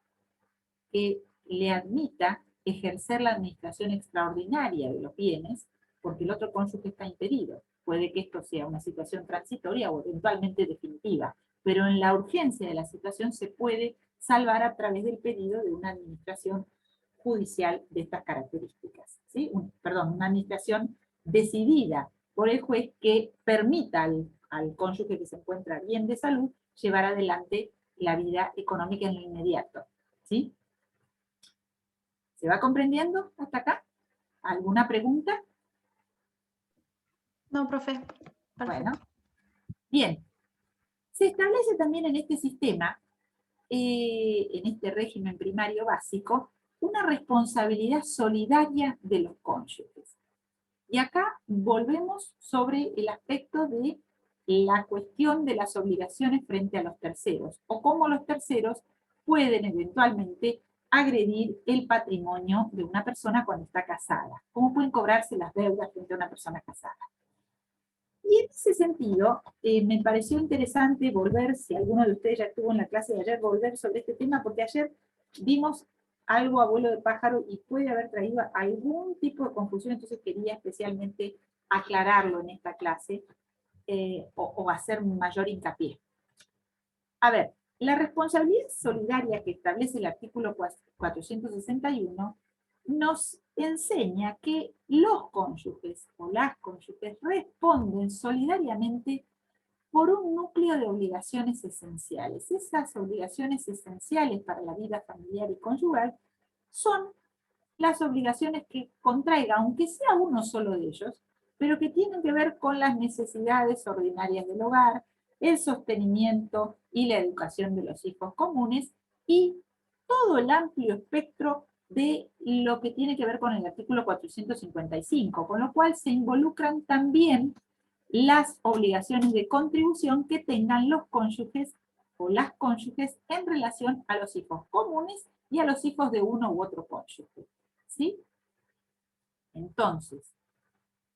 que le admita ejercer la administración extraordinaria de los bienes, porque el otro cónyuge está impedido. Puede que esto sea una situación transitoria o eventualmente definitiva, pero en la urgencia de la situación se puede salvar a través del pedido de una administración judicial de estas características. ¿Sí? Una administración decidida por el juez que permita al cónyuge que se encuentra bien de salud llevar adelante la vida económica en lo inmediato. ¿Sí? ¿Se va comprendiendo hasta acá? ¿Alguna pregunta? No, profe. Perfecto. Bueno, bien. Se establece también en este sistema, en este régimen primario básico, una responsabilidad solidaria de los cónyuges. Y acá volvemos sobre el aspecto de la cuestión de las obligaciones frente a los terceros, o cómo los terceros pueden eventualmente agredir el patrimonio de una persona cuando está casada. ¿Cómo pueden cobrarse las deudas frente a una persona casada? Y en ese sentido, me pareció interesante volver, si alguno de ustedes ya estuvo en la clase de ayer, volver sobre este tema, porque ayer vimos algo a vuelo de pájaro y puede haber traído algún tipo de confusión, entonces quería especialmente aclararlo en esta clase, o hacer mayor hincapié. A ver, la responsabilidad solidaria que establece el artículo 461 nos enseña que los cónyuges o las cónyuges responden solidariamente por un núcleo de obligaciones esenciales. Esas obligaciones esenciales para la vida familiar y conyugal son las obligaciones que contraiga, aunque sea uno solo de ellos, pero que tienen que ver con las necesidades ordinarias del hogar, el sostenimiento y la educación de los hijos comunes, y todo el amplio espectro de lo que tiene que ver con el artículo 455, con lo cual se involucran también las obligaciones de contribución que tengan los cónyuges o las cónyuges en relación a los hijos comunes y a los hijos de uno u otro cónyuge. ¿Sí? Entonces,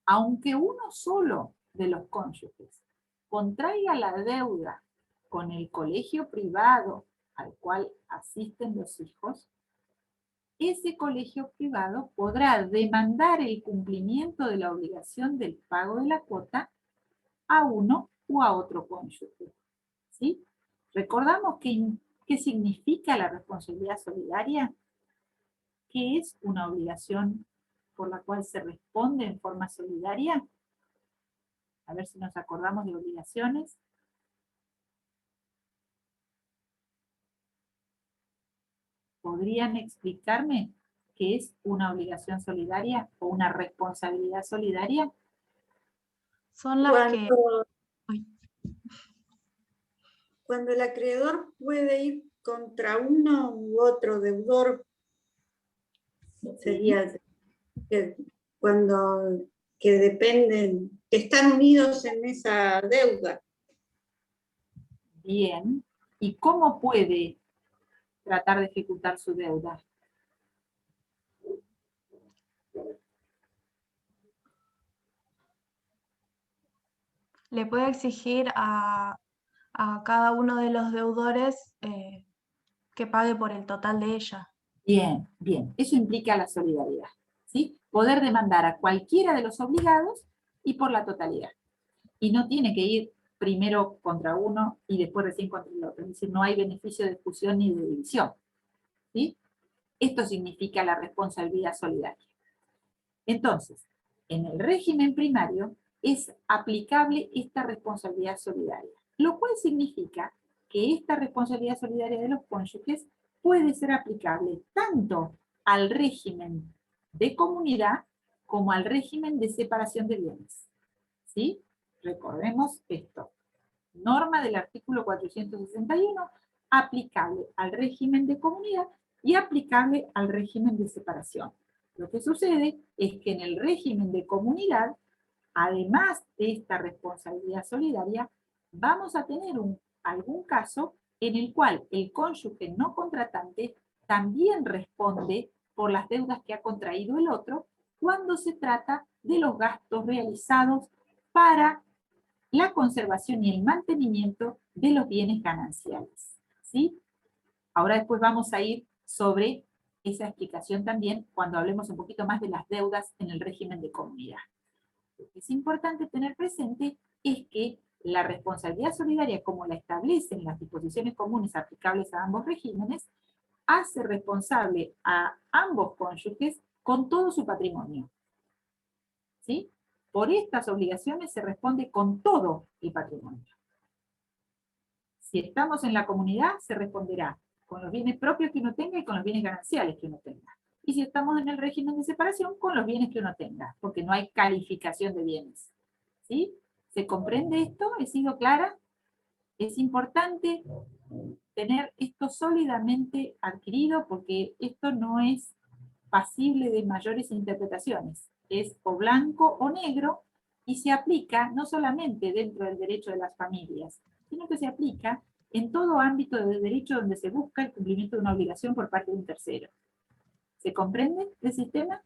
aunque uno solo de los cónyuges contraiga la deuda con el colegio privado al cual asisten los hijos, ese colegio privado podrá demandar el cumplimiento de la obligación del pago de la cuota a uno u a otro cónyuge. ¿Sí? ¿Recordamos qué significa la responsabilidad solidaria? ¿Qué es una obligación por la cual se responde en forma solidaria? A ver si nos acordamos de obligaciones. ¿Podrían explicarme qué es una obligación solidaria o una responsabilidad solidaria? Son las que... Cuando el acreedor puede ir contra uno u otro deudor, sería que dependen, que están unidos en esa deuda. Bien. ¿Y cómo puede tratar de ejecutar su deuda? Le puede exigir a cada uno de los deudores que pague por el total de ella. Bien, bien. Eso implica la solidaridad. ¿Sí? Poder demandar a cualquiera de los obligados y por la totalidad. Y no tiene que ir primero contra uno y después recién contra el otro. Es decir, no hay beneficio de fusión ni de división. ¿Sí? Esto significa la responsabilidad solidaria. Entonces, en el régimen primario, es aplicable esta responsabilidad solidaria. Lo cual significa que esta responsabilidad solidaria de los cónyuges puede ser aplicable tanto al régimen de comunidad como al régimen de separación de bienes. ¿Sí? Recordemos esto. Norma del artículo 461, aplicable al régimen de comunidad y aplicable al régimen de separación. Lo que sucede es que en el régimen de comunidad, además de esta responsabilidad solidaria, vamos a tener algún caso en el cual el cónyuge no contratante también responde por las deudas que ha contraído el otro cuando se trata de los gastos realizados para la conservación y el mantenimiento de los bienes gananciales. ¿Sí? Ahora después vamos a ir sobre esa explicación también cuando hablemos un poquito más de las deudas en el régimen de comunidad. Lo que es importante tener presente es que la responsabilidad solidaria, como la establecen las disposiciones comunes aplicables a ambos regímenes, hace responsable a ambos cónyuges con todo su patrimonio. ¿Sí? Por estas obligaciones se responde con todo el patrimonio. Si estamos en la comunidad, se responderá con los bienes propios que uno tenga y con los bienes gananciales que uno tenga. Y si estamos en el régimen de separación, con los bienes que uno tenga, porque no hay calificación de bienes. ¿Sí? ¿Se comprende esto? ¿He sido clara? Es importante tener esto sólidamente adquirido porque esto no es pasible de mayores interpretaciones. Es o blanco o negro y se aplica no solamente dentro del derecho de las familias, sino que se aplica en todo ámbito del derecho donde se busca el cumplimiento de una obligación por parte de un tercero. ¿Se comprende el sistema?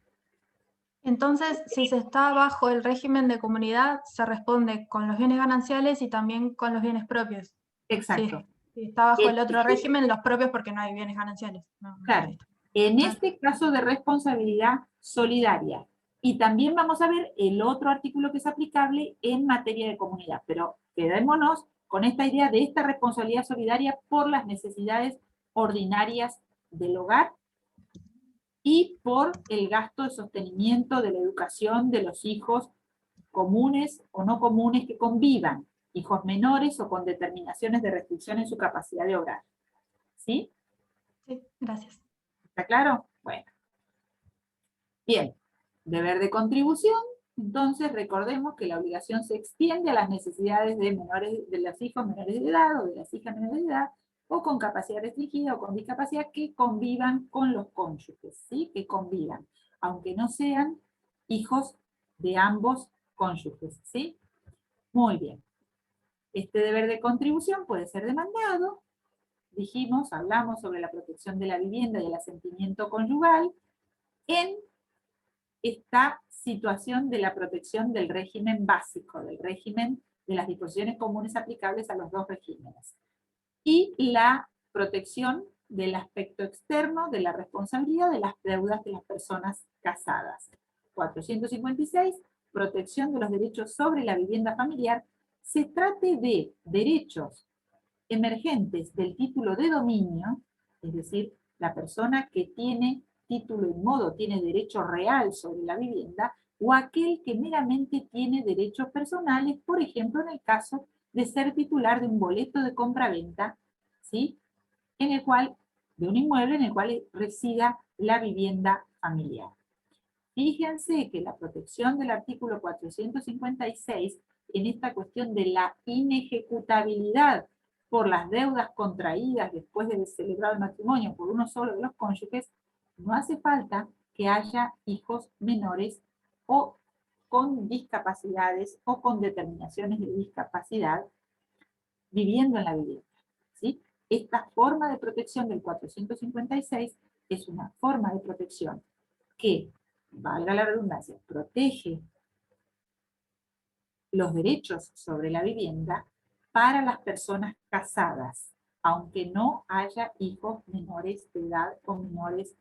Entonces, si se está bajo el régimen de comunidad, se responde con los bienes gananciales y también con los bienes propios. Exacto. Si está bajo el otro régimen, los propios porque no hay bienes gananciales. Claro. En este caso de responsabilidad solidaria. Y también vamos a ver el otro artículo que es aplicable en materia de comunidad. Pero quedémonos con esta idea de esta responsabilidad solidaria por las necesidades ordinarias del hogar y por el gasto de sostenimiento de la educación de los hijos comunes o no comunes que convivan, hijos menores o con determinaciones de restricción en su capacidad de obrar. ¿Sí? Sí, gracias. ¿Está claro? Bueno. Bien. Deber de contribución. Entonces recordemos que la obligación se extiende a las necesidades de los hijos menores de edad o de las hijas menores de edad, o con capacidad restringida o con discapacidad que convivan con los cónyuges, ¿sí? Que convivan, aunque no sean hijos de ambos cónyuges, ¿sí? Muy bien. Este deber de contribución puede ser demandado. Dijimos, hablamos sobre la protección de la vivienda y el asentimiento conyugal en esta situación de la protección del régimen básico, del régimen de las disposiciones comunes aplicables a los dos regímenes. Y la protección del aspecto externo de la responsabilidad de las deudas de las personas casadas. 456, protección de los derechos sobre la vivienda familiar. Se trate de derechos emergentes del título de dominio, es decir, la persona que tiene título en modo, tiene derecho real sobre la vivienda, o aquel que meramente tiene derechos personales, por ejemplo, en el caso de ser titular de un boleto de compra-venta, ¿sí? En el cual, de un inmueble en el cual resida la vivienda familiar. Fíjense que la protección del artículo 456 en esta cuestión de la inejecutabilidad por las deudas contraídas después de celebrar el matrimonio por uno solo de los cónyuges, no hace falta que haya hijos menores o con discapacidades o con determinaciones de discapacidad viviendo en la vivienda, ¿sí? Esta forma de protección del 456 es una forma de protección que, valga la redundancia, protege los derechos sobre la vivienda para las personas casadas, aunque no haya hijos menores de edad o menores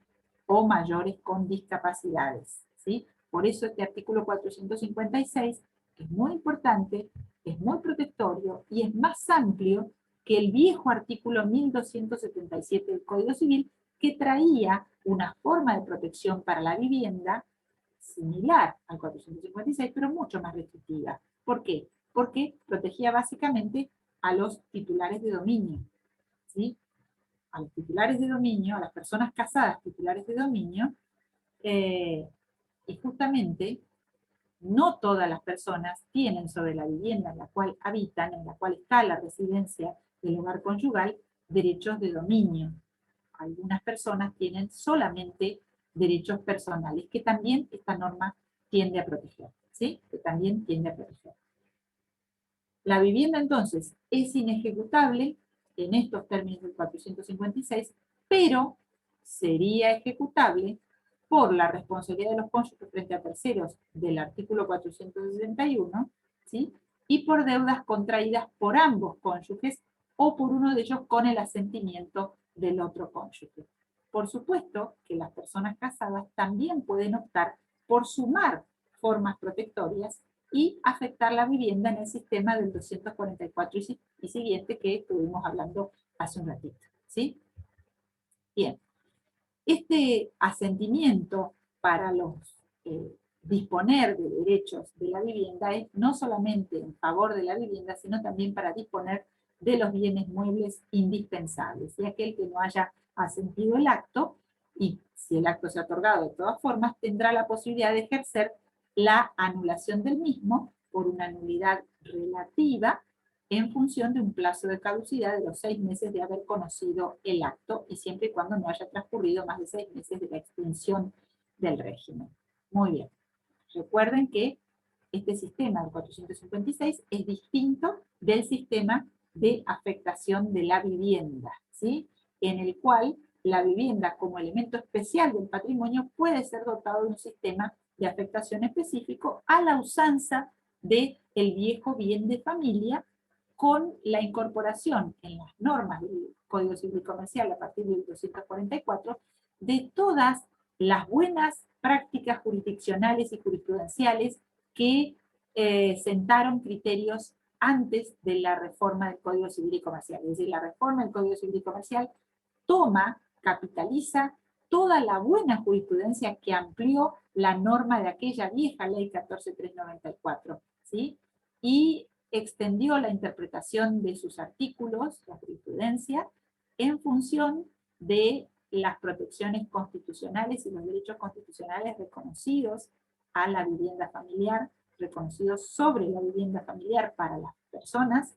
o mayores con discapacidades, ¿sí? Por eso este artículo 456 es muy importante, es muy protectorio y es más amplio que el viejo artículo 1277 del Código Civil, que traía una forma de protección para la vivienda similar al 456, pero mucho más restrictiva. ¿Por qué? Porque protegía básicamente a los titulares de dominio, ¿sí? A los titulares de dominio, a las personas casadas titulares de dominio, y justamente no todas las personas tienen sobre la vivienda en la cual habitan, en la cual está la residencia del hogar conyugal, derechos de dominio. Algunas personas tienen solamente derechos personales, que también esta norma tiende a proteger, ¿sí? Que también tiende a proteger. La vivienda entonces es inejecutable en estos términos del 456, pero sería ejecutable por la responsabilidad de los cónyuges frente a terceros del artículo 461, ¿sí? Y por deudas contraídas por ambos cónyuges o por uno de ellos con el asentimiento del otro cónyuge. Por supuesto que las personas casadas también pueden optar por sumar formas protectorias y afectar la vivienda en el sistema del 244 y siguiente que estuvimos hablando hace un ratito, ¿sí? Bien. Este asentimiento para disponer de derechos de la vivienda es no solamente en favor de la vivienda, sino también para disponer de los bienes muebles indispensables. Y aquel que no haya asentido el acto, y si el acto se ha otorgado de todas formas, tendrá la posibilidad de ejercer la anulación del mismo por una nulidad relativa en función de un plazo de caducidad de los 6 meses de haber conocido el acto, y siempre y cuando no haya transcurrido más de 6 meses de la extinción del régimen. Muy bien. Recuerden que este sistema del 456 es distinto del sistema de afectación de la vivienda, ¿sí? En el cual la vivienda como elemento especial del patrimonio puede ser dotado de un sistema de afectación específico a la usanza del viejo bien de familia, con la incorporación en las normas del Código Civil y Comercial a partir del 244 de todas las buenas prácticas jurisdiccionales y jurisprudenciales que sentaron criterios antes de la reforma del Código Civil y Comercial. Es decir, la reforma del Código Civil y Comercial toma, capitaliza toda la buena jurisprudencia que amplió la norma de aquella vieja ley 14394, ¿sí? Y extendió la interpretación de sus artículos, la jurisprudencia, en función de las protecciones constitucionales y los derechos constitucionales reconocidos a la vivienda familiar, reconocidos sobre la vivienda familiar para las personas,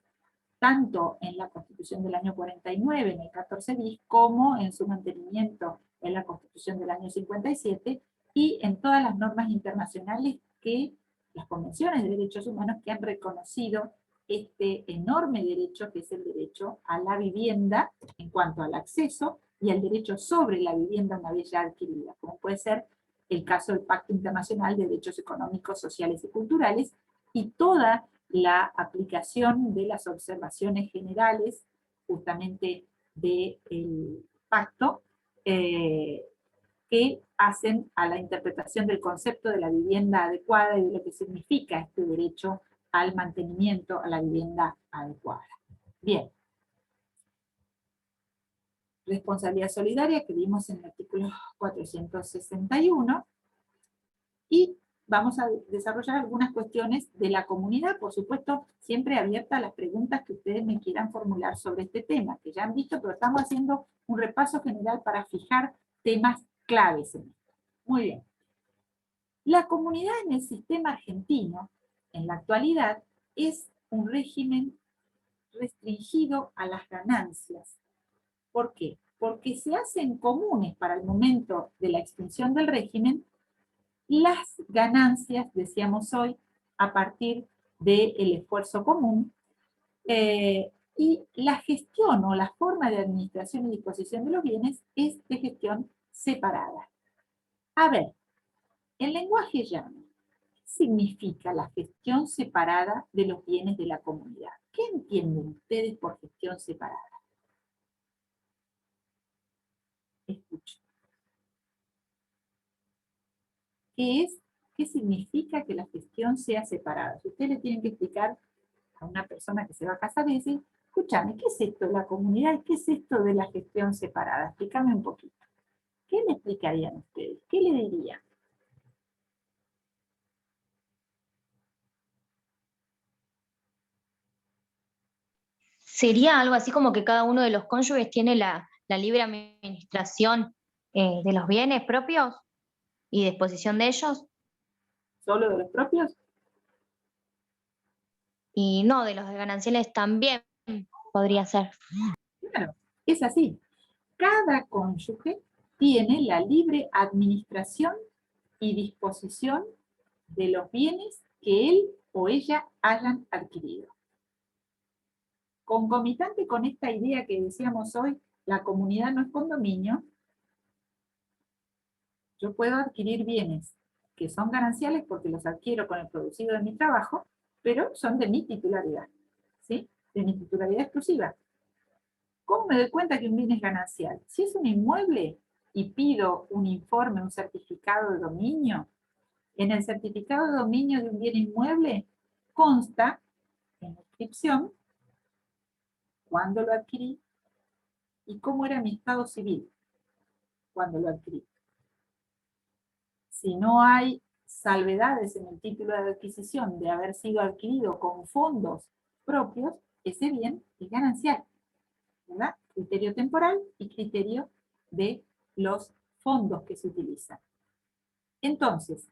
tanto en la Constitución del año 49, en el 14 bis, como en su mantenimiento en la Constitución del año 57, y en todas las normas internacionales que, las convenciones de derechos humanos que han reconocido este enorme derecho que es el derecho a la vivienda en cuanto al acceso y el derecho sobre la vivienda una vez ya adquirida, como puede ser el caso del Pacto Internacional de Derechos Económicos, Sociales y Culturales, y toda la aplicación de las observaciones generales justamente del pacto, que hacen a la interpretación del concepto de la vivienda adecuada y de lo que significa este derecho al mantenimiento a la vivienda adecuada. Bien. Responsabilidad solidaria que vimos en el artículo 461, y vamos a desarrollar algunas cuestiones de la comunidad, por supuesto, siempre abierta a las preguntas que ustedes me quieran formular sobre este tema, que ya han visto, pero estamos haciendo un repaso general para fijar temas claves en esto. Muy bien. La comunidad en el sistema argentino, en la actualidad, es un régimen restringido a las ganancias. ¿Por qué? Porque se hacen comunes para el momento de la extinción del régimen las ganancias, decíamos hoy, a partir del esfuerzo común, y la gestión o la forma de administración y disposición de los bienes es de gestión separada. A ver, en lenguaje llano, ¿qué significa la gestión separada de los bienes de la comunidad? ¿Qué entienden ustedes por gestión separada? Escucho. ¿Qué significa que la gestión sea separada? Si ustedes le tienen que explicar a una persona que se va a casar y decir, escúchame, ¿qué es esto de la comunidad? ¿Qué es esto de la gestión separada? Explícame un poquito. ¿Qué le explicarían ustedes? ¿Qué le dirían? ¿Sería algo así como que cada uno de los cónyuges tiene la libre administración de los bienes propios y disposición de ellos? ¿Solo de los propios? Y no, de los gananciales también podría ser. Claro, es así. Cada cónyuge tiene la libre administración y disposición de los bienes que él o ella hayan adquirido. Concomitante con esta idea que decíamos hoy, la comunidad no es condominio, yo puedo adquirir bienes que son gananciales porque los adquiero con el producido de mi trabajo, pero son de mi titularidad, ¿sí? De mi titularidad exclusiva. ¿Cómo me doy cuenta que un bien es ganancial? Si es un inmueble y pido un informe, un certificado de dominio, en el certificado de dominio de un bien inmueble consta en la inscripción cuándo lo adquirí y cómo era mi estado civil cuando lo adquirí. Si no hay salvedades en el título de adquisición de haber sido adquirido con fondos propios, ese bien es ganancial, ¿verdad? Criterio temporal y criterio de los fondos que se utilizan. Entonces,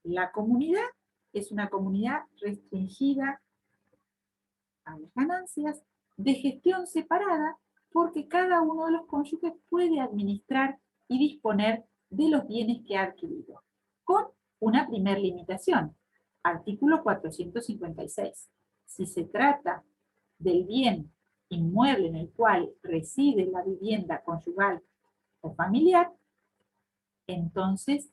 la comunidad es una comunidad restringida a las ganancias de gestión separada porque cada uno de los cónyuges puede administrar y disponer de los bienes que ha adquirido, con una primera limitación. Artículo 456. Si se trata del bien inmueble en el cual reside la vivienda conyugal o familiar, entonces,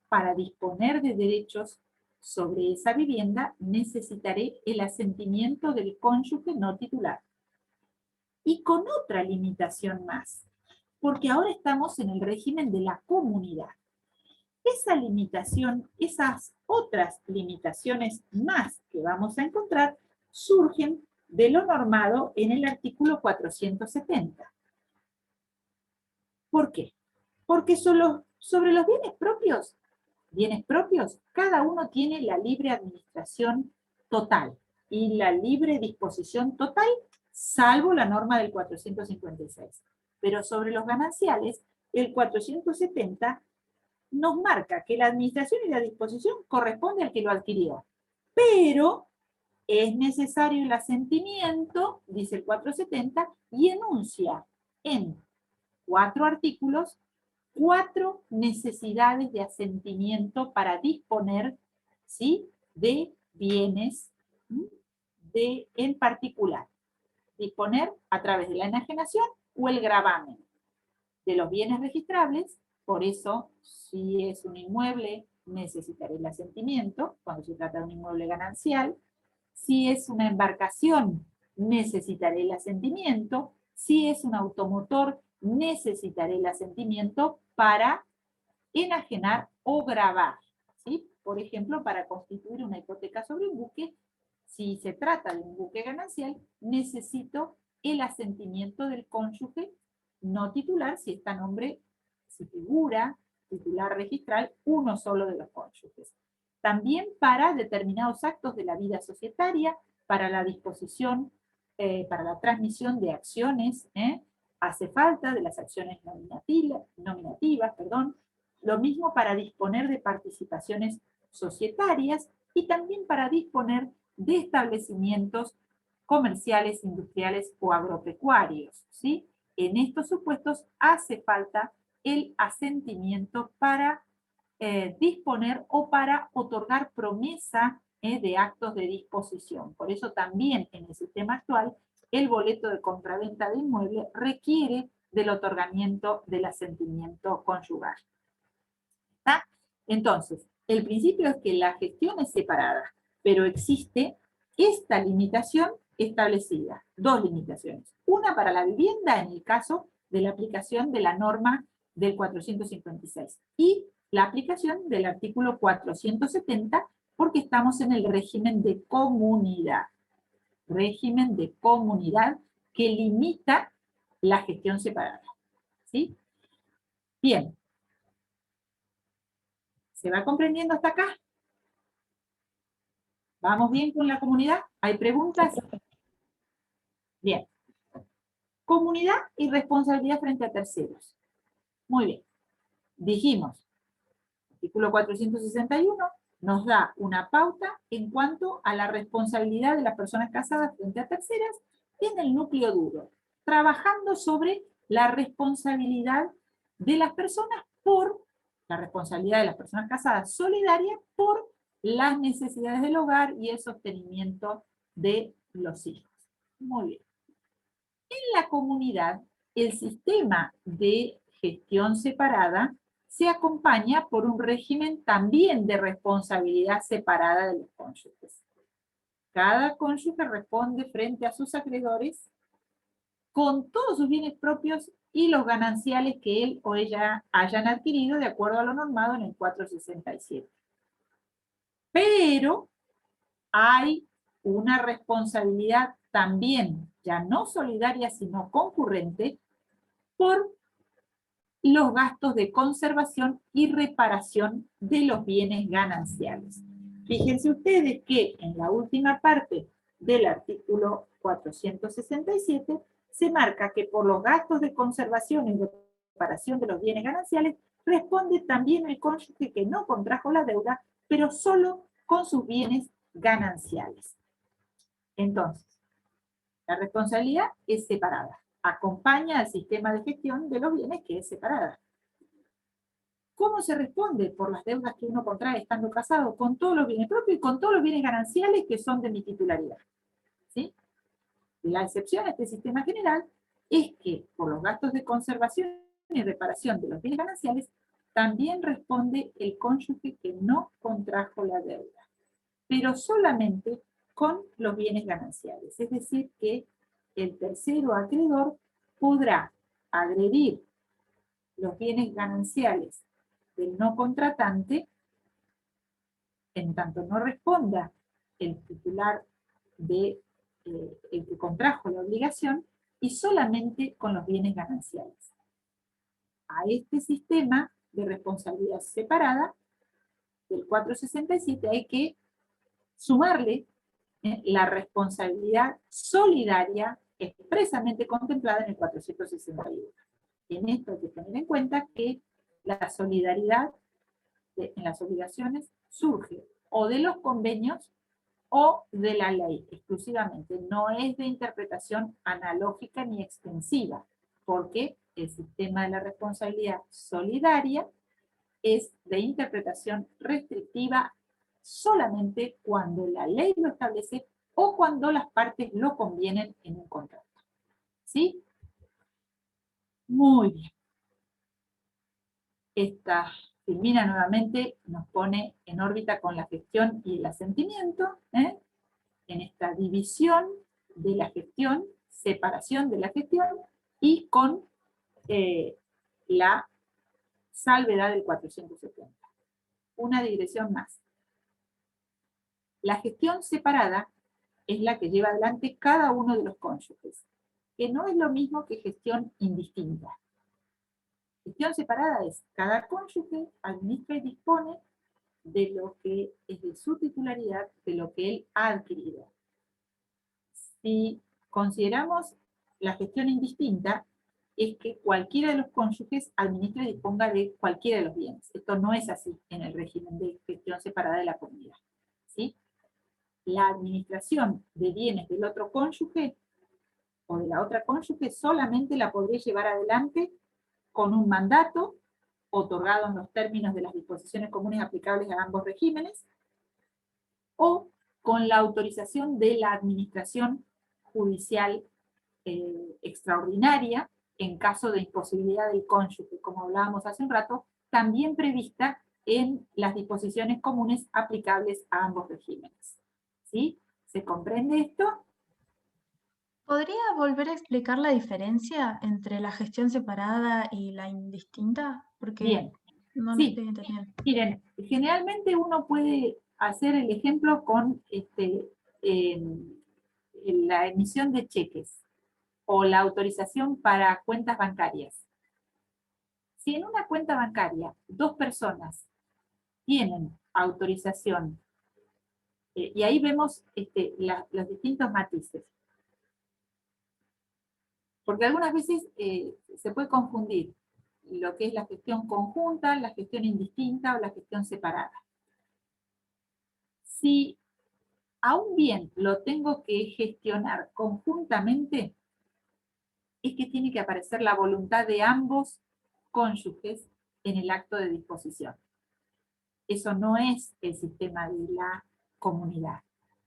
para disponer de derechos sobre esa vivienda, necesitaré el asentimiento del cónyuge no titular. Y con otra limitación más, porque ahora estamos en el régimen de la comunidad. Esa limitación, esas otras limitaciones más que vamos a encontrar, surgen de lo normado en el artículo 470. ¿Por qué? Porque sobre los bienes propios, cada uno tiene la libre administración total y la libre disposición total, salvo la norma del 456. Pero sobre los gananciales, el 470 nos marca que la administración y la disposición corresponde al que lo adquirió. Pero es necesario el asentimiento, dice el 470, y enuncia en 4 artículos 4 necesidades de asentimiento para disponer, ¿sí?, de bienes en particular. Disponer a través de la enajenación o el gravamen de los bienes registrables. Por eso, si es un inmueble, necesitaré el asentimiento, cuando se trata de un inmueble ganancial. Si es una embarcación, necesitaré el asentimiento. Si es un automotor, necesitaré el asentimiento para enajenar o gravar, ¿sí? Por ejemplo, para constituir una hipoteca sobre un buque, si se trata de un buque ganancial, necesito el asentimiento del cónyuge no titular, si está nombre, si figura titular registral, uno solo de los cónyuges. También para determinados actos de la vida societaria, para la disposición, para la transmisión de acciones, hace falta de las acciones nominativas, lo mismo para disponer de participaciones societarias y también para disponer de establecimientos comerciales, industriales o agropecuarios, ¿sí? En estos supuestos hace falta el asentimiento para disponer o para otorgar promesa de actos de disposición. Por eso también en el sistema actual el boleto de compraventa de inmueble requiere del otorgamiento del asentimiento conyugal. ¿Está? Entonces, el principio es que la gestión es separada, pero existe esta limitación establecida. 2 limitaciones. Una para la vivienda en el caso de la aplicación de la norma del 456 y la aplicación del artículo 470 porque estamos en el régimen de comunidad. Régimen de comunidad que limita la gestión separada. ¿Sí? Bien. ¿Se va comprendiendo hasta acá? ¿Vamos bien con la comunidad? ¿Hay preguntas? Bien. Comunidad y responsabilidad frente a terceros. Muy bien. Dijimos, artículo 461 nos da una pauta en cuanto a la responsabilidad de las personas casadas frente a terceras en el núcleo duro, trabajando sobre la responsabilidad de las personas por, la responsabilidad de las personas casadas solidaria por las necesidades del hogar y el sostenimiento de los hijos. Muy bien. En la comunidad, el sistema de gestión separada se acompaña por un régimen también de responsabilidad separada de los cónyuges. Cada cónyuge responde frente a sus acreedores con todos sus bienes propios y los gananciales que él o ella hayan adquirido de acuerdo a lo normado en el 467. Pero hay una responsabilidad también, ya no solidaria, sino concurrente, por los gastos de conservación y reparación de los bienes gananciales. Fíjense ustedes que en la última parte del artículo 467 se marca que por los gastos de conservación y reparación de los bienes gananciales responde también el cónyuge que no contrajo la deuda, pero solo con sus bienes gananciales. Entonces, la responsabilidad es separada. Acompaña al sistema de gestión de los bienes que es separada. ¿Cómo se responde por las deudas que uno contrae estando casado? Con todos los bienes propios y con todos los bienes gananciales que son de mi titularidad. ¿Sí? La excepción a este sistema general es que por los gastos de conservación y reparación de los bienes gananciales también responde el cónyuge que no contrajo la deuda, pero solamente con los bienes gananciales. Es decir, que el tercero acreedor podrá agredir los bienes gananciales del no contratante en tanto no responda el titular de el que contrajo la obligación y solamente con los bienes gananciales. A este sistema de responsabilidad separada del 467 hay que sumarle la responsabilidad solidaria expresamente contemplada en el 461. En esto hay que tener en cuenta que la solidaridad en las obligaciones surge o de los convenios o de la ley exclusivamente. No es de interpretación analógica ni extensiva, porque el sistema de la responsabilidad solidaria es de interpretación restrictiva solamente cuando la ley lo establece o cuando las partes lo convienen en un contrato. ¿Sí? Muy bien. Esta Filmina nuevamente nos pone en órbita con la gestión y el asentimiento, en esta división de la gestión, separación de la gestión, y con la salvedad del 470. Una digresión más. La gestión separada es la que lleva adelante cada uno de los cónyuges, que no es lo mismo que gestión indistinta. Gestión separada es cada cónyuge administra y dispone de lo que es de su titularidad, de lo que él ha adquirido. Si consideramos la gestión indistinta, es que cualquiera de los cónyuges administre y disponga de cualquiera de los bienes. Esto no es así en el régimen de gestión separada de la comunidad. ¿Sí? La administración de bienes del otro cónyuge o de la otra cónyuge solamente la podré llevar adelante con un mandato otorgado en los términos de las disposiciones comunes aplicables a ambos regímenes, o con la autorización de la administración judicial extraordinaria, en caso de imposibilidad del cónyuge, como hablábamos hace un rato, también prevista en las disposiciones comunes aplicables a ambos regímenes. ¿Sí? ¿Se comprende esto? ¿Podría volver a explicar la diferencia entre la gestión separada y la indistinta? Porque Bien. no lo Sí. estoy entendiendo. Miren, generalmente uno puede hacer el ejemplo con la emisión de cheques o la autorización para cuentas bancarias. Si en una cuenta bancaria dos personas tienen autorización, y ahí vemos los distintos matices. Porque algunas veces se puede confundir lo que es la gestión conjunta, la gestión indistinta o la gestión separada. Si a un bien lo tengo que gestionar conjuntamente, es que tiene que aparecer la voluntad de ambos cónyuges en el acto de disposición. Eso no es el sistema de la comunidad,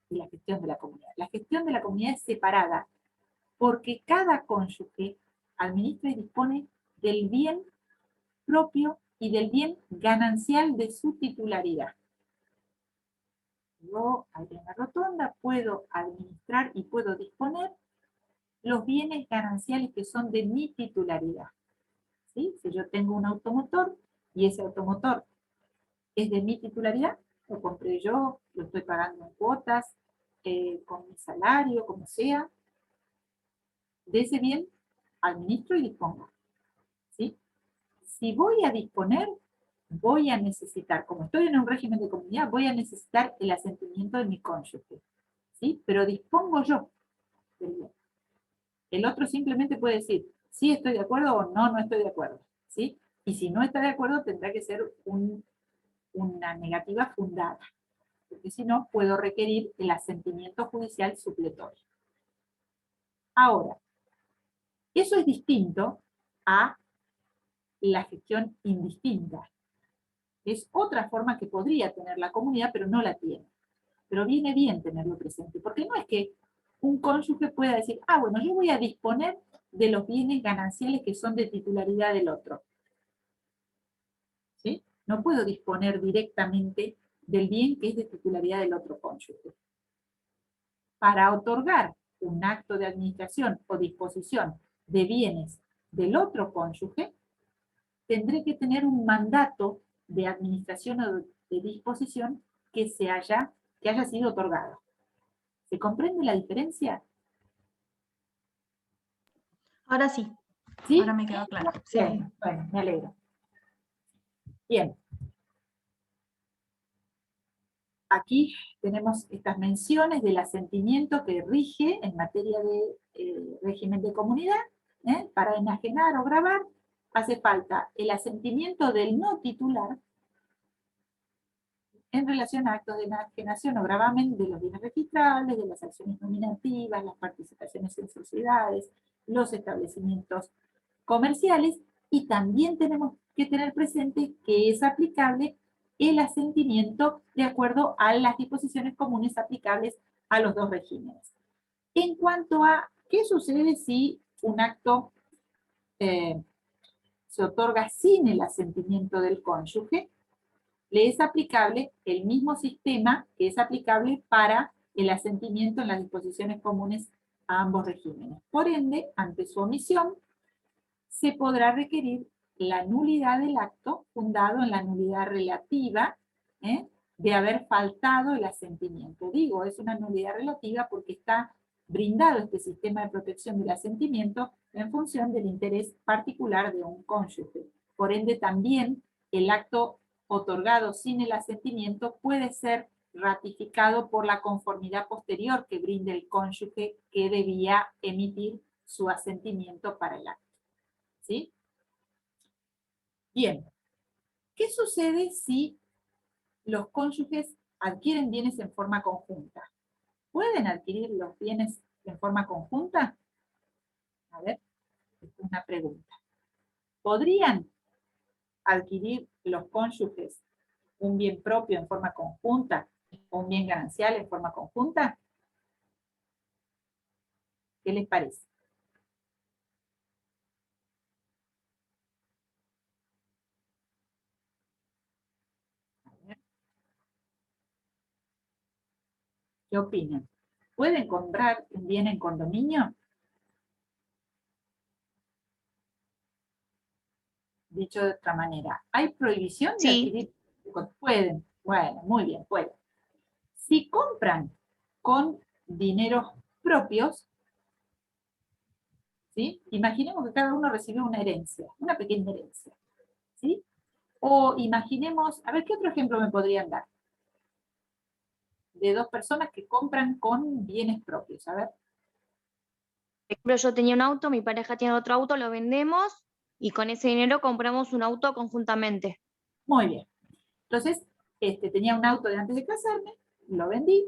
de la gestión de la comunidad. La gestión de la comunidad es separada, porque cada cónyuge administra y dispone del bien propio y del bien ganancial de su titularidad. Yo, aquí en la rotonda, puedo administrar y puedo disponer los bienes gananciales que son de mi titularidad. ¿Sí? Si yo tengo un automotor y ese automotor es de mi titularidad, lo compré yo, lo estoy pagando en cuotas, con mi salario, como sea, de ese bien administro y dispongo. ¿Sí? Si voy a disponer, voy a necesitar, como estoy en un régimen de comunidad, voy a necesitar el asentimiento de mi cónyuge. ¿Sí? Pero dispongo yo del bien. El otro simplemente puede decir, sí estoy de acuerdo o no, no estoy de acuerdo. ¿Sí? Y si no está de acuerdo, tendrá que ser una negativa fundada. Porque si no, puedo requerir el asentimiento judicial supletorio. Ahora, eso es distinto a la gestión indistinta. Es otra forma que podría tener la comunidad, pero no la tiene. Pero viene bien tenerlo presente, porque no es que un cónyuge pueda decir, ah, bueno, yo voy a disponer de los bienes gananciales que son de titularidad del otro. ¿Sí? No puedo disponer directamente del bien que es de titularidad del otro cónyuge. Para otorgar un acto de administración o disposición de bienes del otro cónyuge, tendré que tener un mandato de administración o de disposición que haya sido otorgado. ¿Se comprende la diferencia? Ahora sí, ¿Sí? ahora me quedó claro. Sí. Bien, bueno, me alegro. Bien. Aquí tenemos estas menciones del asentimiento que rige en materia de régimen de comunidad. Para enajenar o gravar hace falta el asentimiento del no titular en relación a actos de enajenación o gravamen de los bienes registrables, de las acciones nominativas, las participaciones en sociedades, los establecimientos comerciales, y también tenemos que tener presente que es aplicable el asentimiento de acuerdo a las disposiciones comunes aplicables a los dos regímenes. En cuanto a qué sucede si un acto se otorga sin el asentimiento del cónyuge, le es aplicable el mismo sistema que es aplicable para el asentimiento en las disposiciones comunes a ambos regímenes. Por ende, ante su omisión, se podrá requerir la nulidad del acto fundado en la nulidad relativa de haber faltado el asentimiento. Digo, es una nulidad relativa porque está brindado este sistema de protección del asentimiento en función del interés particular de un cónyuge. Por ende, también el acto otorgado sin el asentimiento puede ser ratificado por la conformidad posterior que brinde el cónyuge que debía emitir su asentimiento para el acto. ¿Sí? Bien, ¿qué sucede si los cónyuges adquieren bienes en forma conjunta? ¿Pueden adquirir los bienes en forma conjunta? A ver, esta es una pregunta. ¿Podrían adquirir los cónyuges un bien propio en forma conjunta o un bien ganancial en forma conjunta? ¿Qué les parece? ¿Qué opinan? ¿Pueden comprar un bien en condominio? Dicho de otra manera, ¿hay prohibición de Sí. adquirir? Pueden, bueno, muy bien, pueden. Si compran con dineros propios, ¿sí? Imaginemos que cada uno recibió una herencia, una pequeña herencia, ¿sí? O imaginemos, a ver, ¿qué otro ejemplo me podrían dar? De dos personas que compran con bienes propios, a ver. ejemplo, yo tenía un auto, mi pareja tiene otro auto, lo vendemos y con ese dinero compramos un auto conjuntamente. Muy bien. Entonces, tenía un auto de antes de casarme, lo vendí,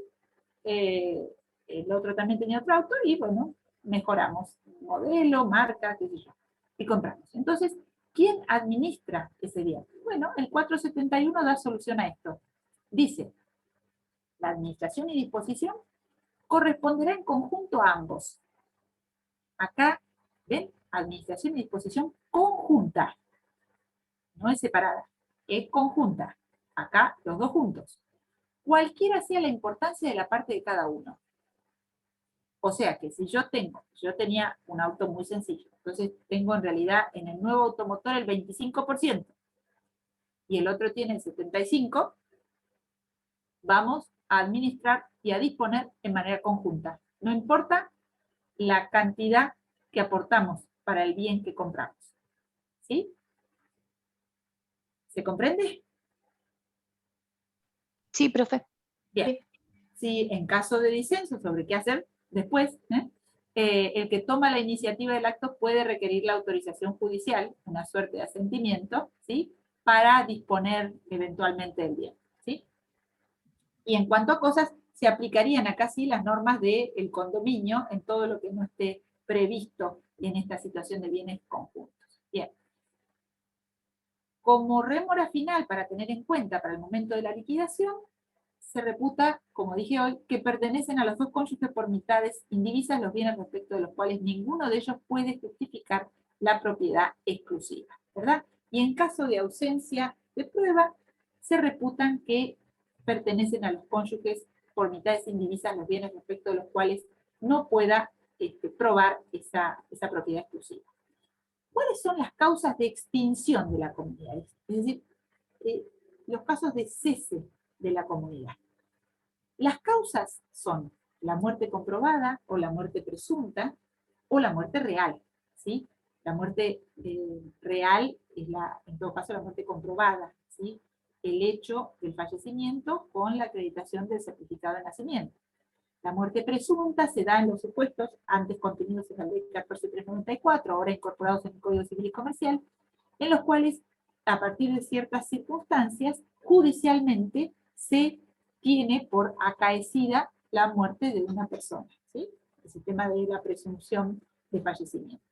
el otro también tenía otro auto y bueno, mejoramos modelo, marca, qué sé yo, y compramos. Entonces, ¿quién administra ese bien? Bueno, el 471 da solución a esto. Dice, la administración y disposición corresponderá en conjunto a ambos. Acá, ¿ven? Administración y disposición conjunta. No es separada, es conjunta. Acá, los dos juntos. Cualquiera sea la importancia de la parte de cada uno. O sea que si yo tenía un auto muy sencillo, entonces tengo en realidad en el nuevo automotor el 25%, y el otro tiene el 75%, vamos a administrar y a disponer en manera conjunta. No importa la cantidad que aportamos para el bien que compramos. ¿Sí? ¿Se comprende? Sí, profe. Bien. Si en caso de disenso sobre qué hacer después, el que toma la iniciativa del acto puede requerir la autorización judicial, una suerte de asentimiento, ¿sí? Para disponer eventualmente del bien. ¿Sí? Y en cuanto a cosas, se aplicarían acá sí las normas del condominio en todo lo que no esté previsto en esta situación de bienes conjuntos. Bien. Como rémora final para tener en cuenta para el momento de la liquidación, se reputa, como dije hoy, que pertenecen a los dos cónyuges por mitades indivisas los bienes respecto de los cuales ninguno de ellos puede justificar la propiedad exclusiva, ¿verdad? Y en caso de ausencia de prueba, se reputan que pertenecen a los cónyuges por mitades indivisas los bienes respecto de los cuales no pueda probar esa propiedad exclusiva. ¿Cuáles son las causas de extinción de la comunidad? Es decir, los casos de cese de la comunidad. Las causas son la muerte comprobada o la muerte presunta o la muerte real, ¿sí? La muerte real es en todo caso la muerte comprobada, ¿sí? El hecho del fallecimiento con la acreditación del certificado de nacimiento. La muerte presunta se da en los supuestos antes contenidos en la ley 14394, ahora incorporados en el Código Civil y Comercial, en los cuales, a partir de ciertas circunstancias, judicialmente se tiene por acaecida la muerte de una persona, ¿sí? El sistema de la presunción de fallecimiento.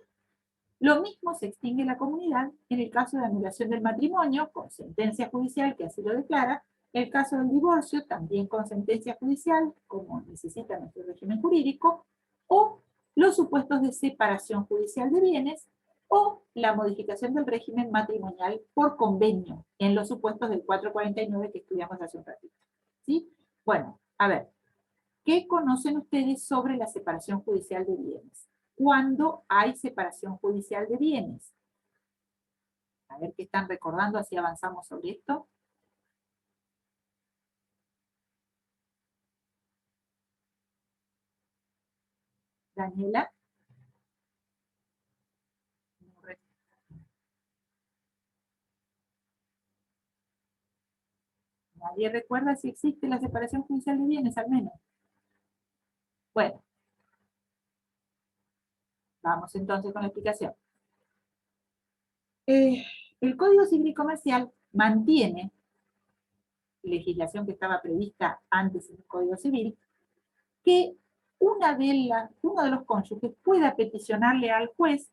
Lo mismo se extingue la comunidad en el caso de anulación del matrimonio, con sentencia judicial que así lo declara, el caso del divorcio, también con sentencia judicial, como necesita nuestro régimen jurídico, o los supuestos de separación judicial de bienes, o la modificación del régimen matrimonial por convenio, en los supuestos del 449 que estudiamos hace un ratito. ¿Sí? Bueno, a ver, ¿qué conocen ustedes sobre la separación judicial de bienes? ¿Cuándo hay separación judicial de bienes? A ver qué están recordando, así avanzamos sobre esto. Daniela. Nadie recuerda si existe la separación judicial de bienes, al menos. Bueno. Vamos entonces con la explicación. El Código Civil y Comercial mantiene legislación que estaba prevista antes en el Código Civil, que uno de los cónyuges pueda peticionarle al juez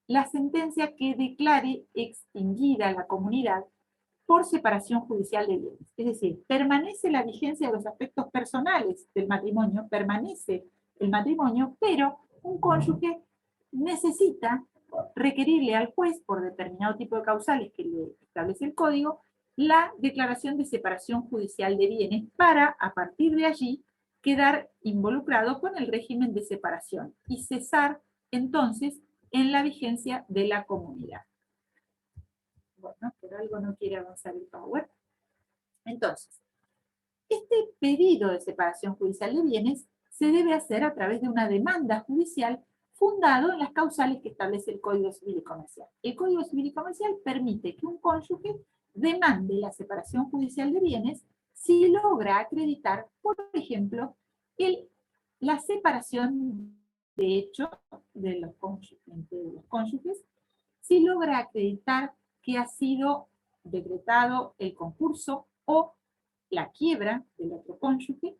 la sentencia que declare extinguida la comunidad por separación judicial de bienes. Es decir, permanece la vigencia de los aspectos personales del matrimonio, permanece el matrimonio, pero un cónyuge necesita requerirle al juez, por determinado tipo de causales que le establece el código, la declaración de separación judicial de bienes para, a partir de allí, quedar involucrado con el régimen de separación y cesar, entonces, en la vigencia de la comunidad. Bueno, por algo no quiere avanzar el Power. Entonces, este pedido de separación judicial de bienes se debe hacer a través de una demanda judicial fundado en las causales que establece el Código Civil y Comercial. El Código Civil y Comercial permite que un cónyuge demande la separación judicial de bienes si logra acreditar, por ejemplo, la separación de hecho de los cónyuges, si logra acreditar que ha sido decretado el concurso o la quiebra del otro cónyuge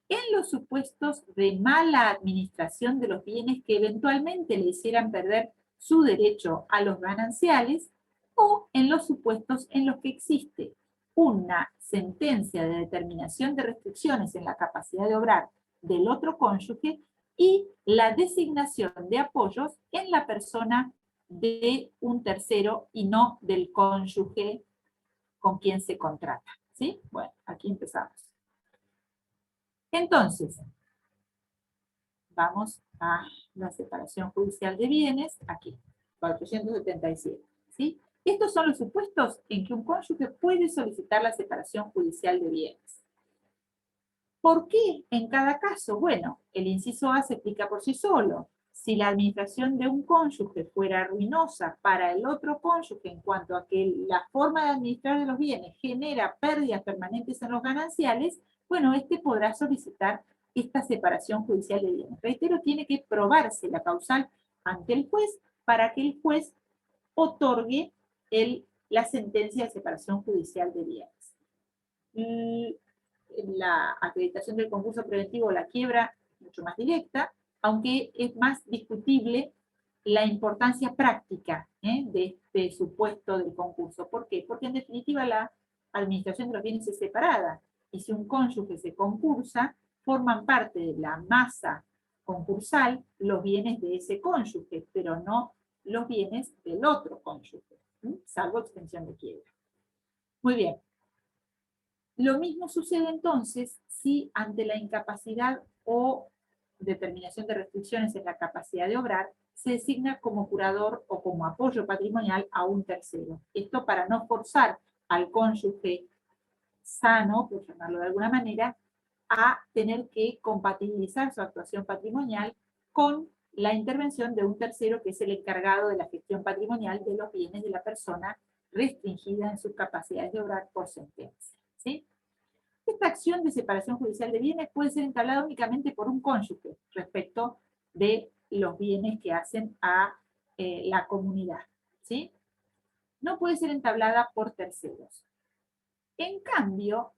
en los supuestos de mala administración de los bienes que eventualmente le hicieran perder su derecho a los gananciales, o en los supuestos en los que existe una sentencia de determinación de restricciones en la capacidad de obrar del otro cónyuge y la designación de apoyos en la persona de un tercero y no del cónyuge con quien se contrata. ¿Sí? Bueno, aquí empezamos. Entonces, vamos a la separación judicial de bienes, aquí, 477. ¿Sí? Estos son los supuestos en que un cónyuge puede solicitar la separación judicial de bienes. ¿Por qué en cada caso? Bueno, el inciso A se explica por sí solo. Si la administración de un cónyuge fuera ruinosa para el otro cónyuge en cuanto a que la forma de administrar de los bienes genera pérdidas permanentes en los gananciales, bueno, este podrá solicitar esta separación judicial de bienes. Reitero, tiene que probarse la causal ante el juez para que el juez otorgue la sentencia de separación judicial de bienes. La acreditación del concurso preventivo o la quiebra, mucho más directa, aunque es más discutible la importancia práctica de este supuesto del concurso. ¿Por qué? Porque en definitiva la administración de los bienes es separada, y si un cónyuge se concursa, forman parte de la masa concursal los bienes de ese cónyuge, pero no los bienes del otro cónyuge, salvo extensión de quiebra. Muy bien. Lo mismo sucede entonces si ante la incapacidad o determinación de restricciones en la capacidad de obrar, se designa como curador o como apoyo patrimonial a un tercero. Esto para no forzar al cónyuge sano, por llamarlo de alguna manera, a tener que compatibilizar su actuación patrimonial con la intervención de un tercero que es el encargado de la gestión patrimonial de los bienes de la persona restringida en sus capacidades de obrar por sentencia. ¿Sí? Esta acción de separación judicial de bienes puede ser entablada únicamente por un cónyuge respecto de los bienes que hacen a la comunidad. ¿Sí? No puede ser entablada por terceros. En cambio,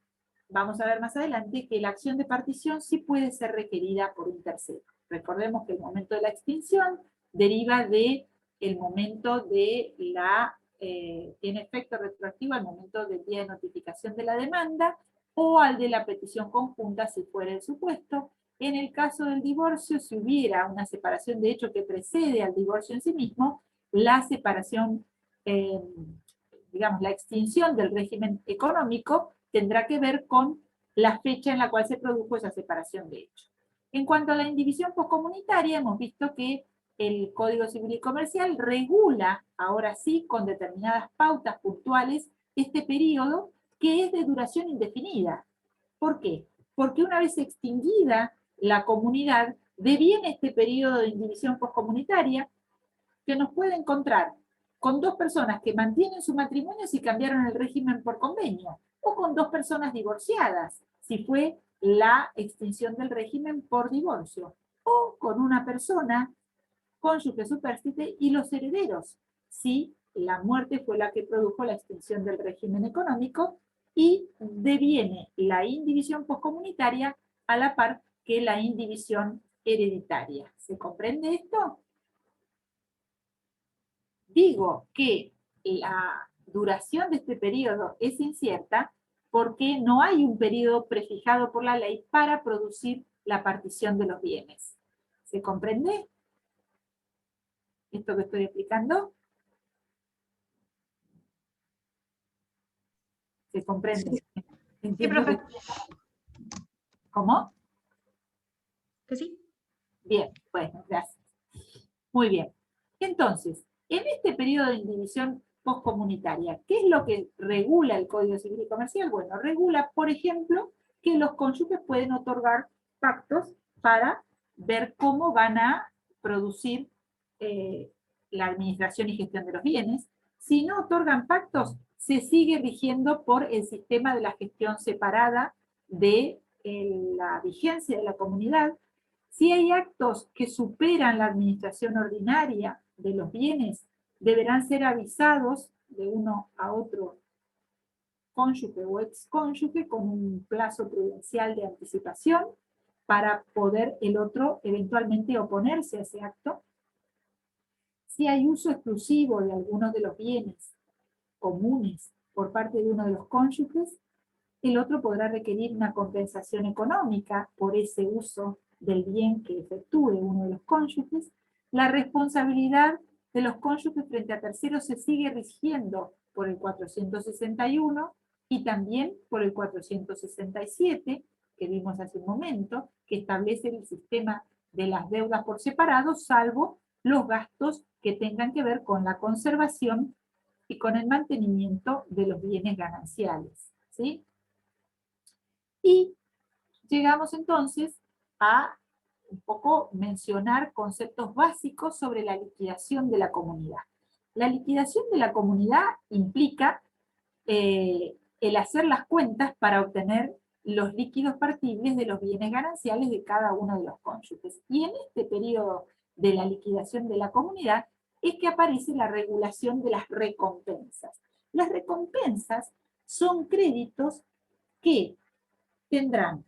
vamos a ver más adelante que la acción de partición sí puede ser requerida por un tercero. Recordemos que el momento de la extinción deriva del momento de tiene efecto retroactivo al momento del día de notificación de la demanda o al de la petición conjunta si fuera el supuesto. En el caso del divorcio, si hubiera una separación de hecho que precede al divorcio en sí mismo, la separación, digamos, la extinción del régimen económico tendrá que ver con la fecha en la cual se produjo esa separación de hecho. En cuanto a la indivisión poscomunitaria, hemos visto que el Código Civil y Comercial regula, ahora sí, con determinadas pautas puntuales, este periodo que es de duración indefinida. ¿Por qué? Porque una vez extinguida la comunidad, deviene este periodo de indivisión poscomunitaria que nos puede encontrar con dos personas que mantienen su matrimonio si cambiaron el régimen por convenio, o con dos personas divorciadas, si fue la extinción del régimen por divorcio, o con una persona, cónyuge supérstite, y los herederos, si la muerte fue la que produjo la extinción del régimen económico, y deviene la indivisión poscomunitaria a la par que la indivisión hereditaria. ¿Se comprende esto? Digo que la duración de este periodo es incierta porque no hay un periodo prefijado por la ley para producir la partición de los bienes. ¿Se comprende esto que estoy explicando? ¿Se comprende? Sí, profe. ¿Cómo? ¿Que sí? Bien, bueno, gracias. Muy bien. Entonces, en este periodo de indivisión poscomunitaria, ¿qué es lo que regula el Código Civil y Comercial? Bueno, regula, por ejemplo, que los cónyuges pueden otorgar pactos para ver cómo van a producir la administración y gestión de los bienes. Si no otorgan pactos, se sigue rigiendo por el sistema de la gestión separada de la vigencia de la comunidad, Si hay actos que superan la administración ordinaria de los bienes, deberán ser avisados de uno a otro cónyuge o excónyuge con un plazo prudencial de anticipación para poder el otro eventualmente oponerse a ese acto. Si hay uso exclusivo de algunos de los bienes comunes por parte de uno de los cónyuges, el otro podrá requerir una compensación económica por ese uso del bien que efectúe uno de los cónyuges. La responsabilidad de los cónyuges frente a terceros se sigue rigiendo por el 461 y también por el 467, que vimos hace un momento, que establece el sistema de las deudas por separado, salvo los gastos que tengan que ver con la conservación y con el mantenimiento de los bienes gananciales, ¿sí? Y llegamos entonces a un poco mencionar conceptos básicos sobre la liquidación de la comunidad. La liquidación de la comunidad implica el hacer las cuentas para obtener los líquidos partibles de los bienes gananciales de cada uno de los cónyuges. Y en este periodo de la liquidación de la comunidad es que aparece la regulación de las recompensas. Las recompensas son créditos que tendrán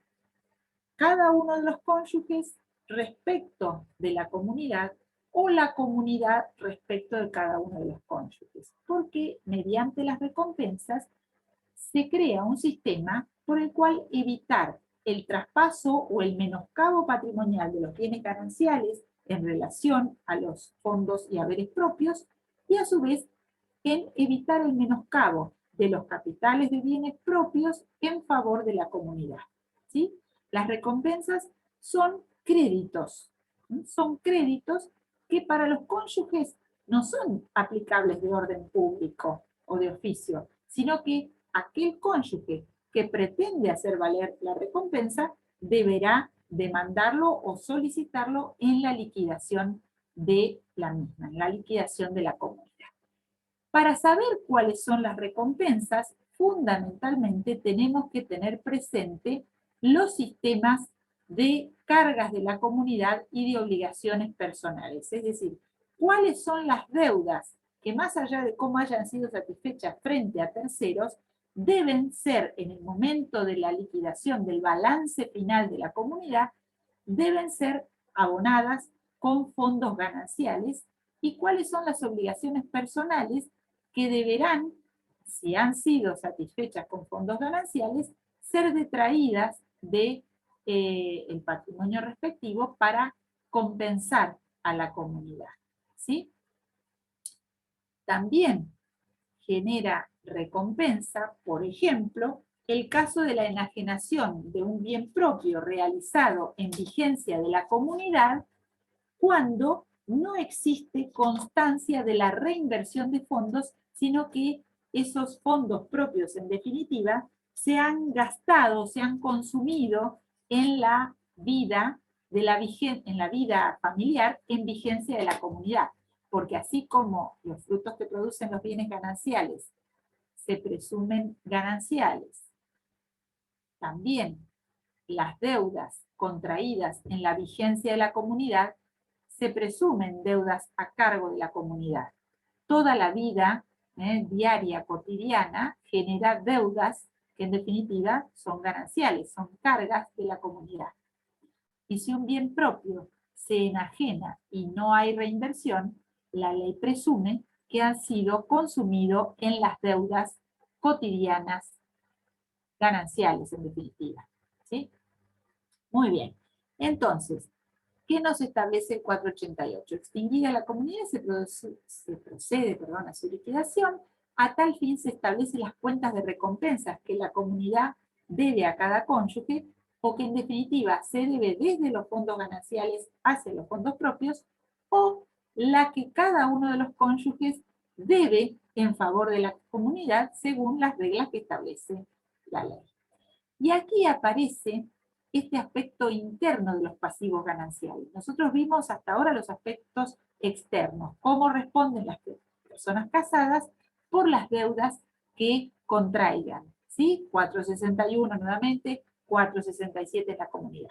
cada uno de los cónyuges respecto de la comunidad o la comunidad respecto de cada uno de los cónyuges, porque mediante las recompensas se crea un sistema por el cual evitar el traspaso o el menoscabo patrimonial de los bienes gananciales en relación a los fondos y haberes propios, y a su vez en evitar el menoscabo de los capitales de bienes propios en favor de la comunidad, ¿sí? Las recompensas son créditos que para los cónyuges no son aplicables de orden público o de oficio, sino que aquel cónyuge que pretende hacer valer la recompensa deberá demandarlo o solicitarlo en la liquidación de la misma, en la liquidación de la comunidad. Para saber cuáles son las recompensas, fundamentalmente tenemos que tener presente los sistemas de cargas de la comunidad y de obligaciones personales. Es decir, cuáles son las deudas que, más allá de cómo hayan sido satisfechas frente a terceros, deben ser en el momento de la liquidación del balance final de la comunidad, deben ser abonadas con fondos gananciales, y cuáles son las obligaciones personales que deberán, si han sido satisfechas con fondos gananciales, ser detraídas de el patrimonio respectivo para compensar a la comunidad, ¿sí? También genera recompensa, por ejemplo, el caso de la enajenación de un bien propio realizado en vigencia de la comunidad cuando no existe constancia de la reinversión de fondos, sino que esos fondos propios, en definitiva, se han gastado, se han consumido en la vida familiar en vigencia de la comunidad. Porque así como los frutos que producen los bienes gananciales se presumen gananciales, también las deudas contraídas en la vigencia de la comunidad se presumen deudas a cargo de la comunidad. Toda la vida diaria, cotidiana, genera deudas que en definitiva son gananciales, son cargas de la comunidad. Y si un bien propio se enajena y no hay reinversión, la ley presume que han sido consumidos en las deudas cotidianas gananciales, en definitiva, ¿sí? Muy bien. Entonces, ¿qué nos establece el 488? Extinguida la comunidad, se procede a su liquidación. A tal fin se establecen las cuentas de recompensas que la comunidad debe a cada cónyuge, o que en definitiva se debe desde los fondos gananciales hacia los fondos propios, o la que cada uno de los cónyuges debe en favor de la comunidad según las reglas que establece la ley. Y aquí aparece este aspecto interno de los pasivos gananciales. Nosotros vimos hasta ahora los aspectos externos, cómo responden las personas casadas por las deudas que contraigan, ¿sí? 461 nuevamente, 467 en la comunidad.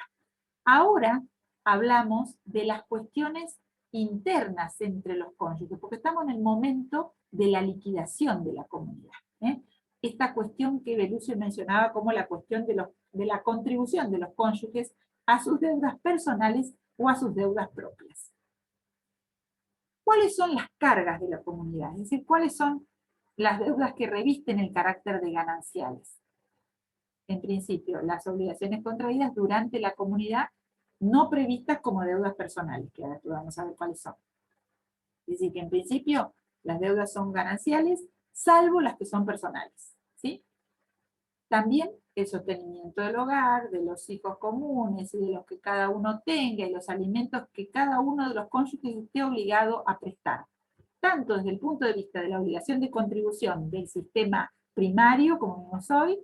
Ahora hablamos de las cuestiones internas entre los cónyuges, porque estamos en el momento de la liquidación de la comunidad. Esta cuestión que Belucio mencionaba como la cuestión de la contribución de los cónyuges a sus deudas personales o a sus deudas propias. ¿Cuáles son las cargas de la comunidad? Es decir, ¿cuáles son las deudas que revisten el carácter de gananciales? En principio, las obligaciones contraídas durante la comunidad no previstas como deudas personales, que ahora vamos a ver cuáles son. Es decir, que en principio las deudas son gananciales, salvo las que son personales, ¿sí? También el sostenimiento del hogar, de los hijos comunes y de los que cada uno tenga, y los alimentos que cada uno de los cónyuges esté obligado a prestar. Tanto desde el punto de vista de la obligación de contribución del sistema primario, como vimos hoy,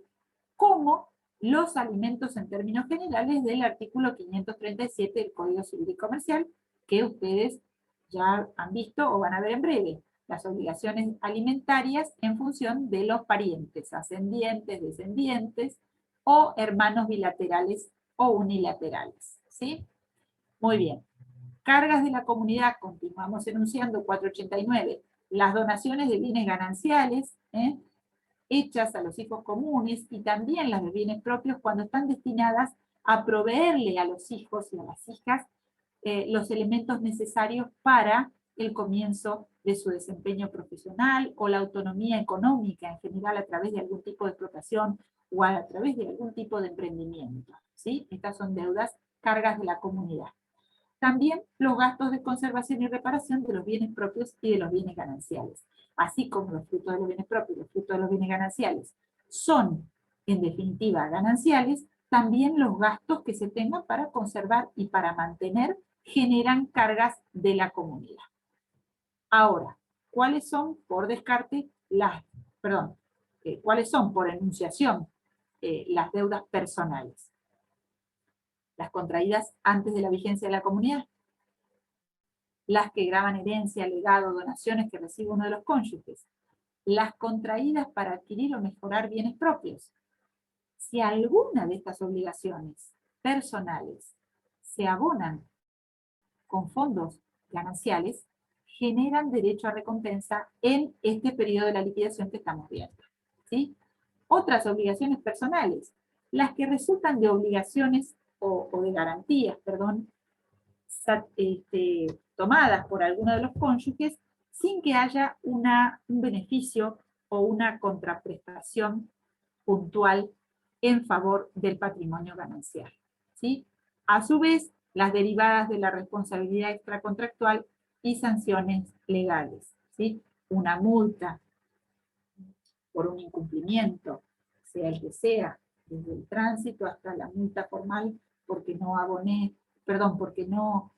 como los alimentos en términos generales del artículo 537 del Código Civil y Comercial, que ustedes ya han visto o van a ver en breve. Las obligaciones alimentarias en función de los parientes, ascendientes, descendientes, o hermanos bilaterales o unilaterales, ¿sí? Muy bien. Cargas de la comunidad, continuamos enunciando 489, las donaciones de bienes gananciales, hechas a los hijos comunes, y también las de bienes propios cuando están destinadas a proveerle a los hijos y a las hijas los elementos necesarios para el comienzo de su desempeño profesional o la autonomía económica en general a través de algún tipo de explotación o a través de algún tipo de emprendimiento, ¿sí? Estas son deudas, cargas de la comunidad. También los gastos de conservación y reparación de los bienes propios y de los bienes gananciales. Así como los frutos de los bienes propios y los frutos de los bienes gananciales son, en definitiva, gananciales, también los gastos que se tengan para conservar y para mantener generan cargas de la comunidad. Ahora, ¿cuáles son por descarte cuáles son por enunciación las deudas personales? Las contraídas antes de la vigencia de la comunidad, las que graban herencia, legado, donaciones que recibe uno de los cónyuges, las contraídas para adquirir o mejorar bienes propios. Si alguna de estas obligaciones personales se abonan con fondos gananciales, generan derecho a recompensa en este periodo de la liquidación que estamos viendo, ¿sí? Otras obligaciones personales, las que resultan de obligaciones o de garantías, perdón, tomadas por alguno de los cónyuges sin que haya un beneficio o una contraprestación puntual en favor del patrimonio ganancial, ¿sí? A su vez, las derivadas de la responsabilidad extracontractual y sanciones legales, ¿sí? Una multa por un incumplimiento, sea el que sea, desde el tránsito hasta la multa formal porque no aboné, perdón, porque no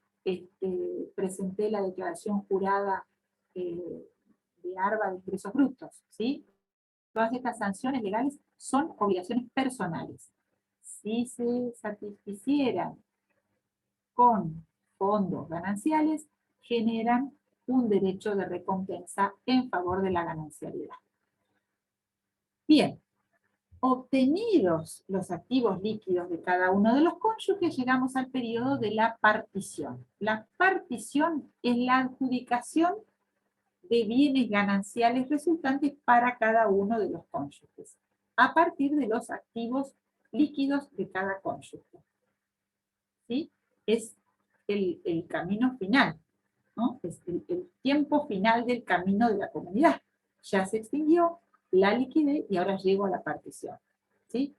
presenté la declaración jurada de ARBA de ingresos brutos, ¿sí? Todas estas sanciones legales son obligaciones personales. Si se satisficieran con fondos gananciales, generan un derecho de recompensa en favor de la ganancialidad. Bien, obtenidos los activos líquidos de cada uno de los cónyuges, llegamos al periodo de la partición. La partición es la adjudicación de bienes gananciales resultantes para cada uno de los cónyuges, a partir de los activos líquidos de cada cónyuge. ¿Sí? Es el camino final, ¿no? Es el tiempo final del camino de la comunidad. Ya se extinguió, la liquidez y ahora llego a la partición, ¿sí?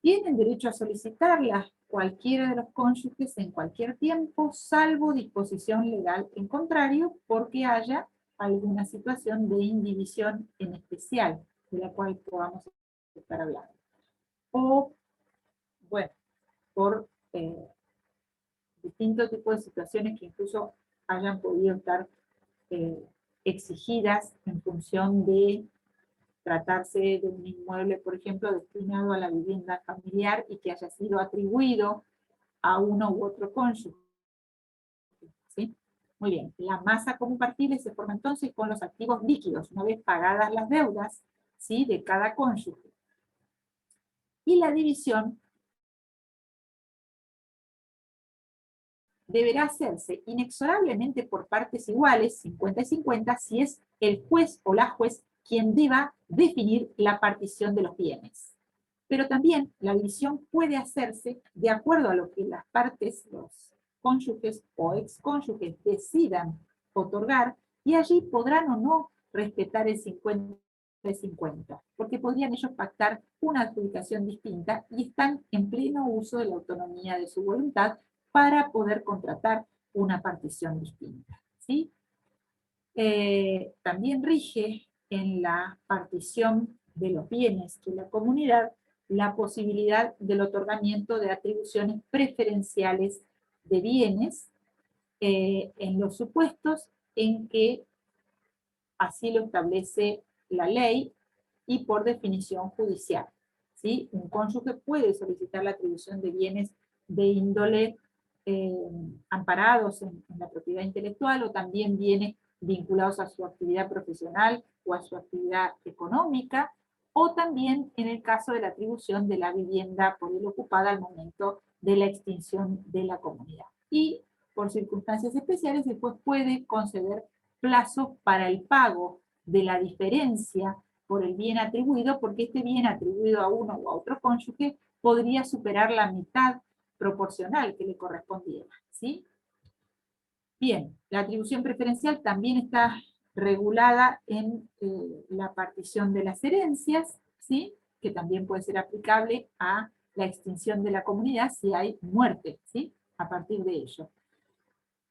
Tienen derecho a solicitarla cualquiera de los cónyuges en cualquier tiempo, salvo disposición legal en contrario, porque haya alguna situación de indivisión en especial, de la cual podamos estar hablando. O, bueno, por distintos tipos de situaciones que incluso hayan podido estar exigidas en función de tratarse de un inmueble, por ejemplo, destinado a la vivienda familiar y que haya sido atribuido a uno u otro cónyuge. ¿Sí? Muy bien, la masa común partible se forma entonces con los activos líquidos, una vez pagadas las deudas, ¿sí?, de cada cónyuge. Y la división deberá hacerse inexorablemente por partes iguales, 50 y 50, si es el juez o la juez quien deba definir la partición de los bienes. Pero también la división puede hacerse de acuerdo a lo que las partes, los cónyuges o excónyuges decidan otorgar, y allí podrán o no respetar el 50 de 50, porque podrían ellos pactar una adjudicación distinta y están en pleno uso de la autonomía de su voluntad para poder contratar una partición distinta, ¿sí? También rige en la partición de los bienes de la comunidad la posibilidad del otorgamiento de atribuciones preferenciales de bienes en los supuestos en que así lo establece la ley y por definición judicial, ¿sí? Un cónyuge puede solicitar la atribución de bienes de índole amparados en la propiedad intelectual, o también bienes vinculados a su actividad profesional o a su actividad económica, o también en el caso de la atribución de la vivienda por él ocupada al momento de la extinción de la comunidad. Y por circunstancias especiales después puede conceder plazo para el pago de la diferencia por el bien atribuido, porque este bien atribuido a uno o a otro cónyuge podría superar la mitad proporcional que le correspondiera, ¿sí? Bien, la atribución preferencial también está regulada en la partición de las herencias, ¿sí? Que también puede ser aplicable a la extinción de la comunidad si hay muerte, ¿sí? A partir de ello.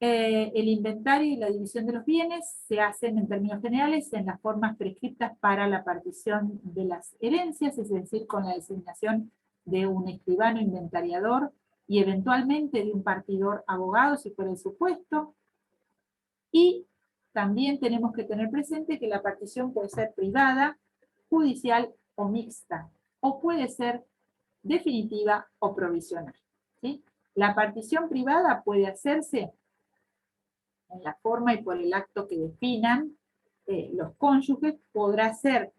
El inventario y la división de los bienes se hacen en términos generales en las formas prescritas para la partición de las herencias, es decir, con la designación de un escribano inventariador y eventualmente de un partidor abogado, si fuera el supuesto. Y también tenemos que tener presente que la partición puede ser privada, judicial o mixta, o puede ser definitiva o provisional, ¿sí? La partición privada puede hacerse en la forma y por el acto que definan los cónyuges. Podrá ser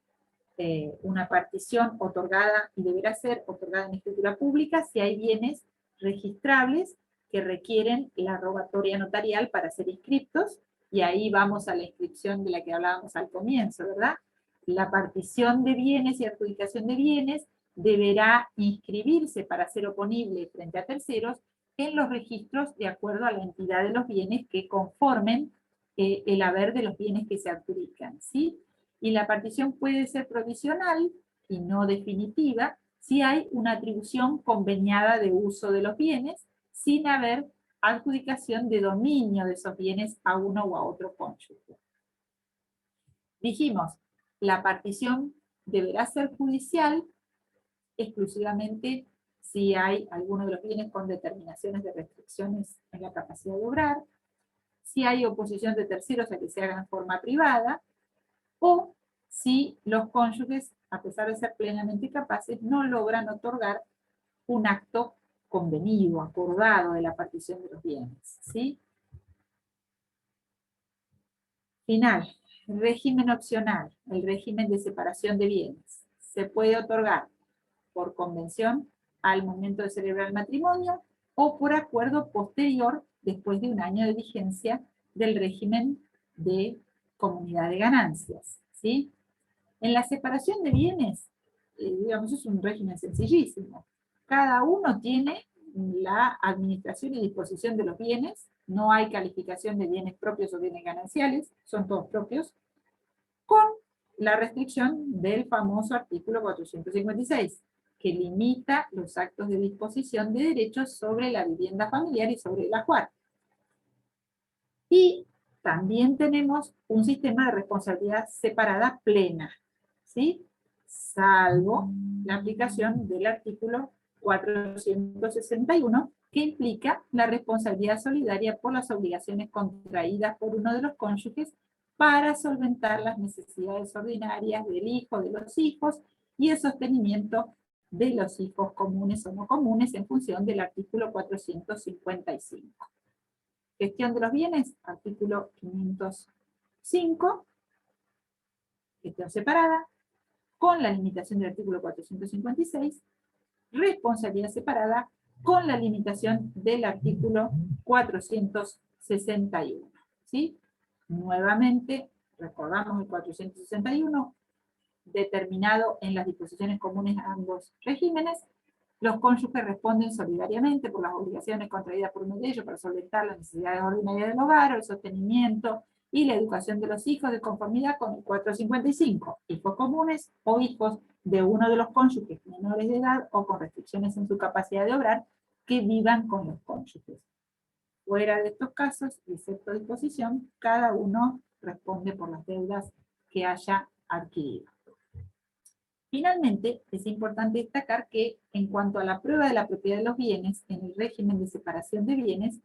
una partición otorgada, y deberá ser otorgada en escritura pública si hay bienes registrables que requieren la rogatoria notarial para ser inscriptos, y ahí vamos a la inscripción de la que hablábamos al comienzo, ¿verdad? La partición de bienes y adjudicación de bienes deberá inscribirse para ser oponible frente a terceros en los registros de acuerdo a la entidad de los bienes que conformen el haber de los bienes que se adjudican, ¿sí? Y la partición puede ser provisional y no definitiva si hay una atribución conveniada de uso de los bienes sin haber adjudicación de dominio de esos bienes a uno o a otro cónyuge. Dijimos, la partición deberá ser judicial exclusivamente si hay alguno de los bienes con determinaciones de restricciones en la capacidad de obrar, si hay oposición de terceros a que se haga en forma privada, o si los cónyuges, a pesar de ser plenamente capaces, no logran otorgar un acto convenido, acordado de la partición de los bienes, ¿sí? Final, régimen opcional, el régimen de separación de bienes. Se puede otorgar por convención al momento de celebrar el matrimonio, o por acuerdo posterior, después de un año de vigencia del régimen de comunidad de ganancias, ¿sí? En la separación de bienes, digamos, es un régimen sencillísimo. Cada uno tiene la administración y disposición de los bienes, no hay calificación de bienes propios o bienes gananciales, son todos propios, con la restricción del famoso artículo 456, que limita los actos de disposición de derechos sobre la vivienda familiar y sobre el ajuar. Y también tenemos un sistema de responsabilidad separada plena, ¿sí? Salvo la aplicación del artículo 461, que implica la responsabilidad solidaria por las obligaciones contraídas por uno de los cónyuges para solventar las necesidades ordinarias del hijo, de los hijos, y el sostenimiento de los hijos comunes o no comunes en función del artículo 455. Gestión de los bienes, artículo 505, gestión separada, con la limitación del artículo 456, responsabilidad separada con la limitación del artículo 461. ¿Sí? Nuevamente, recordamos el 461, determinado en las disposiciones comunes a ambos regímenes, los cónyuges responden solidariamente por las obligaciones contraídas por uno de ellos para solventar las necesidades ordinarias del hogar, el sostenimiento y la educación de los hijos de conformidad con el 455, hijos comunes o hijos de uno de los cónyuges menores de edad o con restricciones en su capacidad de obrar que vivan con los cónyuges. Fuera de estos casos, excepto disposición, cada uno responde por las deudas que haya adquirido. Finalmente, es importante destacar que, en cuanto a la prueba de la propiedad de los bienes, en el régimen de separación de bienes,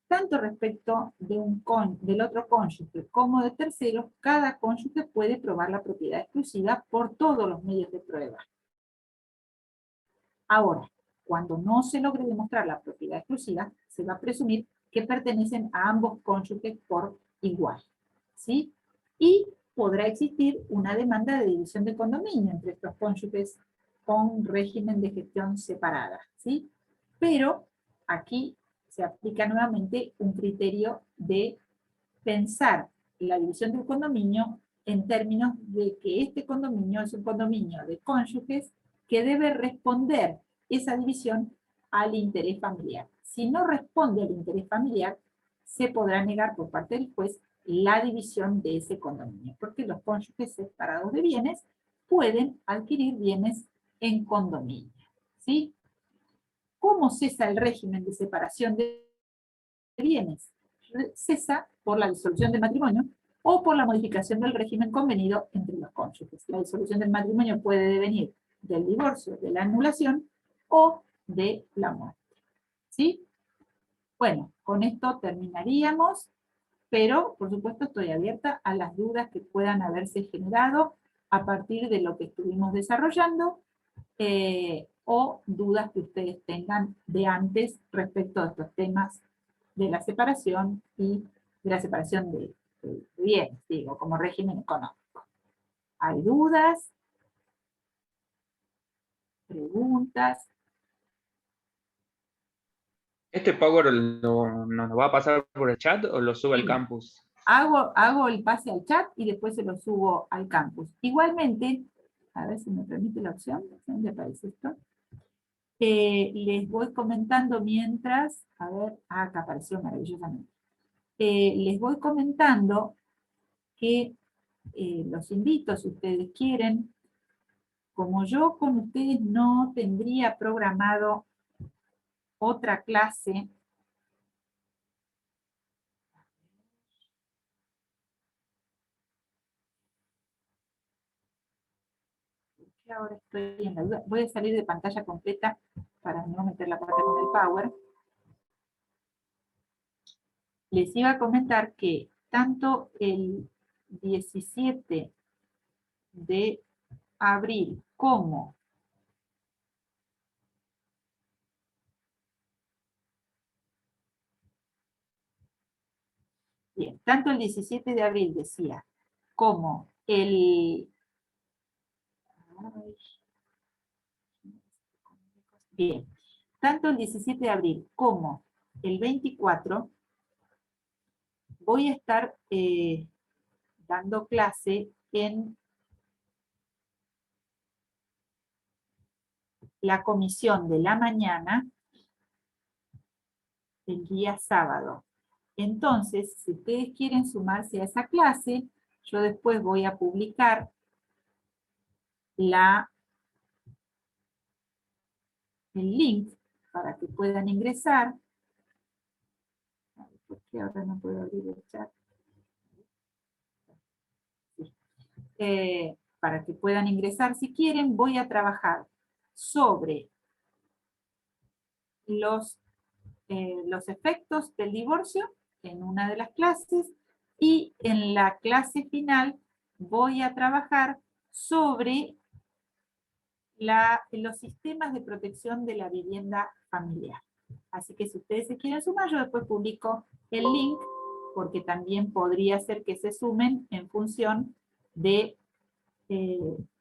tanto respecto del otro cónyuge como de terceros, cada cónyuge puede probar la propiedad exclusiva por todos los medios de prueba. Ahora, cuando no se logre demostrar la propiedad exclusiva, se va a presumir que pertenecen a ambos cónyuges por igual, ¿sí? Y podrá existir una demanda de división de condominio entre estos cónyuges con régimen de gestión separada, ¿sí? Pero aquí se aplica nuevamente un criterio de pensar la división del condominio en términos de que este condominio es un condominio de cónyuges que debe responder esa división al interés familiar. Si no responde al interés familiar, se podrá negar por parte del juez la división de ese condominio, porque los cónyuges separados de bienes pueden adquirir bienes en condominio, ¿sí? ¿Cómo cesa el régimen de separación de bienes? Cesa por la disolución del matrimonio o por la modificación del régimen convenido entre los cónyuges. La disolución del matrimonio puede devenir del divorcio, de la anulación o de la muerte, ¿sí? Bueno, con esto terminaríamos, pero por supuesto estoy abierta a las dudas que puedan haberse generado a partir de lo que estuvimos desarrollando, o dudas que ustedes tengan de antes respecto a estos temas de la separación y de la separación de bienes, digo, como régimen económico. ¿Hay dudas? ¿Preguntas? ¿Este Power nos lo va a pasar por el chat o lo sube al campus? Hago el pase al chat y después se lo subo al campus. Igualmente, a ver si me permite la opción, ¿dónde aparece esto? Les voy comentando mientras, a ver, acá apareció maravillosamente. Les voy comentando que los invito, si ustedes quieren, como yo con ustedes no tendría programado otra clase, ahora estoy en la duda, voy a salir de pantalla completa para no meter la pata con el Power. Les iba a comentar que tanto el 17 de abril como bien, tanto el 17 de abril decía, como el bien, tanto el 17 de abril como el 24 voy a estar dando clase en la comisión de la mañana el día sábado. Entonces, si ustedes quieren sumarse a esa clase, yo después voy a publicar el link para que puedan ingresar. ¿Por qué ahora no puedo abrir el chat? Sí. Para que puedan ingresar si quieren, voy a trabajar sobre los efectos del divorcio en una de las clases, y en la clase final voy a trabajar sobre los sistemas de protección de la vivienda familiar. Así que si ustedes se quieren sumar, yo después publico el link, porque también podría ser que se sumen en función de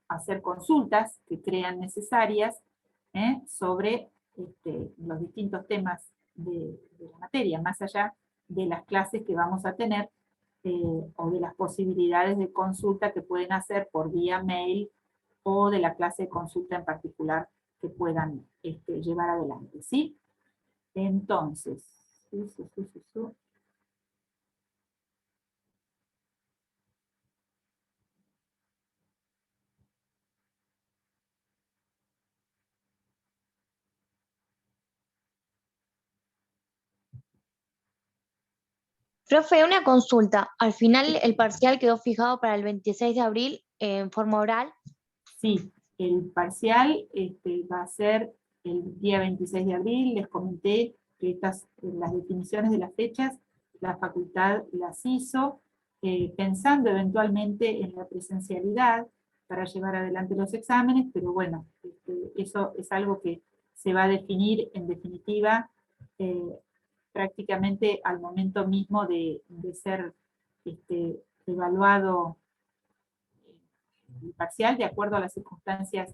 hacer consultas que crean necesarias sobre los distintos temas de la materia, más allá de las clases que vamos a tener, o de las posibilidades de consulta que pueden hacer por vía mail, o de la clase de consulta en particular que puedan llevar adelante, ¿sí? Entonces, Profe, una consulta. Al final el parcial quedó fijado para el 26 de abril en forma oral. sí, el parcial va a ser el día 26 de abril. Les comenté que las definiciones de las fechas, la facultad las hizo, pensando eventualmente en la presencialidad para llevar adelante los exámenes, pero bueno, eso es algo que se va a definir en definitiva prácticamente al momento mismo de ser evaluado el parcial, de acuerdo a las circunstancias,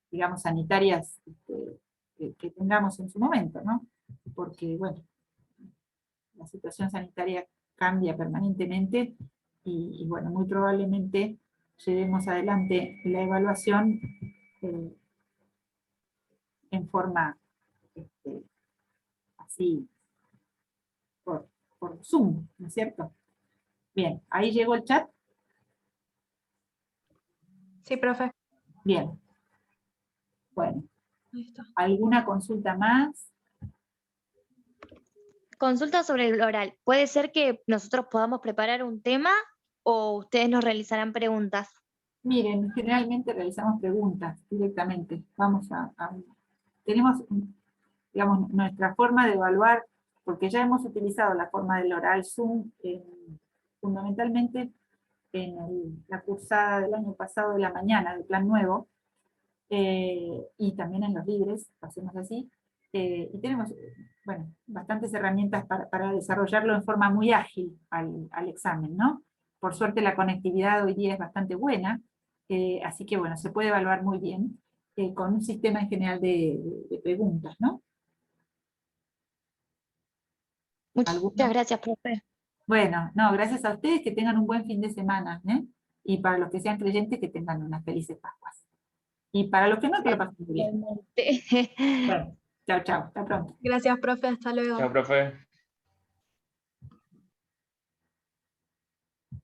digamos, sanitarias que tengamos en su momento, ¿no? Porque, bueno, la situación sanitaria cambia permanentemente y bueno, muy probablemente llevemos adelante la evaluación en forma así, por Zoom, ¿no es cierto? Bien, ahí llegó el chat. Sí, profe. Bien. Bueno, Listo. ¿alguna consulta más? Consulta sobre el oral. ¿Puede ser que nosotros podamos preparar un tema o ustedes nos realizarán preguntas? Miren, generalmente realizamos preguntas directamente. Tenemos, digamos, nuestra forma de evaluar, porque ya hemos utilizado la forma del oral Zoom fundamentalmente en la cursada del año pasado de la mañana, del plan nuevo, y también en los libres, hacemos así, y tenemos, bueno, bastantes herramientas para desarrollarlo en forma muy ágil al examen, ¿no? Por suerte la conectividad hoy día es bastante buena, así que bueno, se puede evaluar muy bien con un sistema en general de preguntas, ¿no? Muchas gracias, profe. Bueno, no, gracias a ustedes, que tengan un buen fin de semana, ¿eh? Y para los que sean creyentes, que tengan unas felices Pascuas. Y para los que no, que lo pasen muy bien. Bueno, chao, chao, hasta pronto. Gracias, profe. Hasta luego. Chao, profe.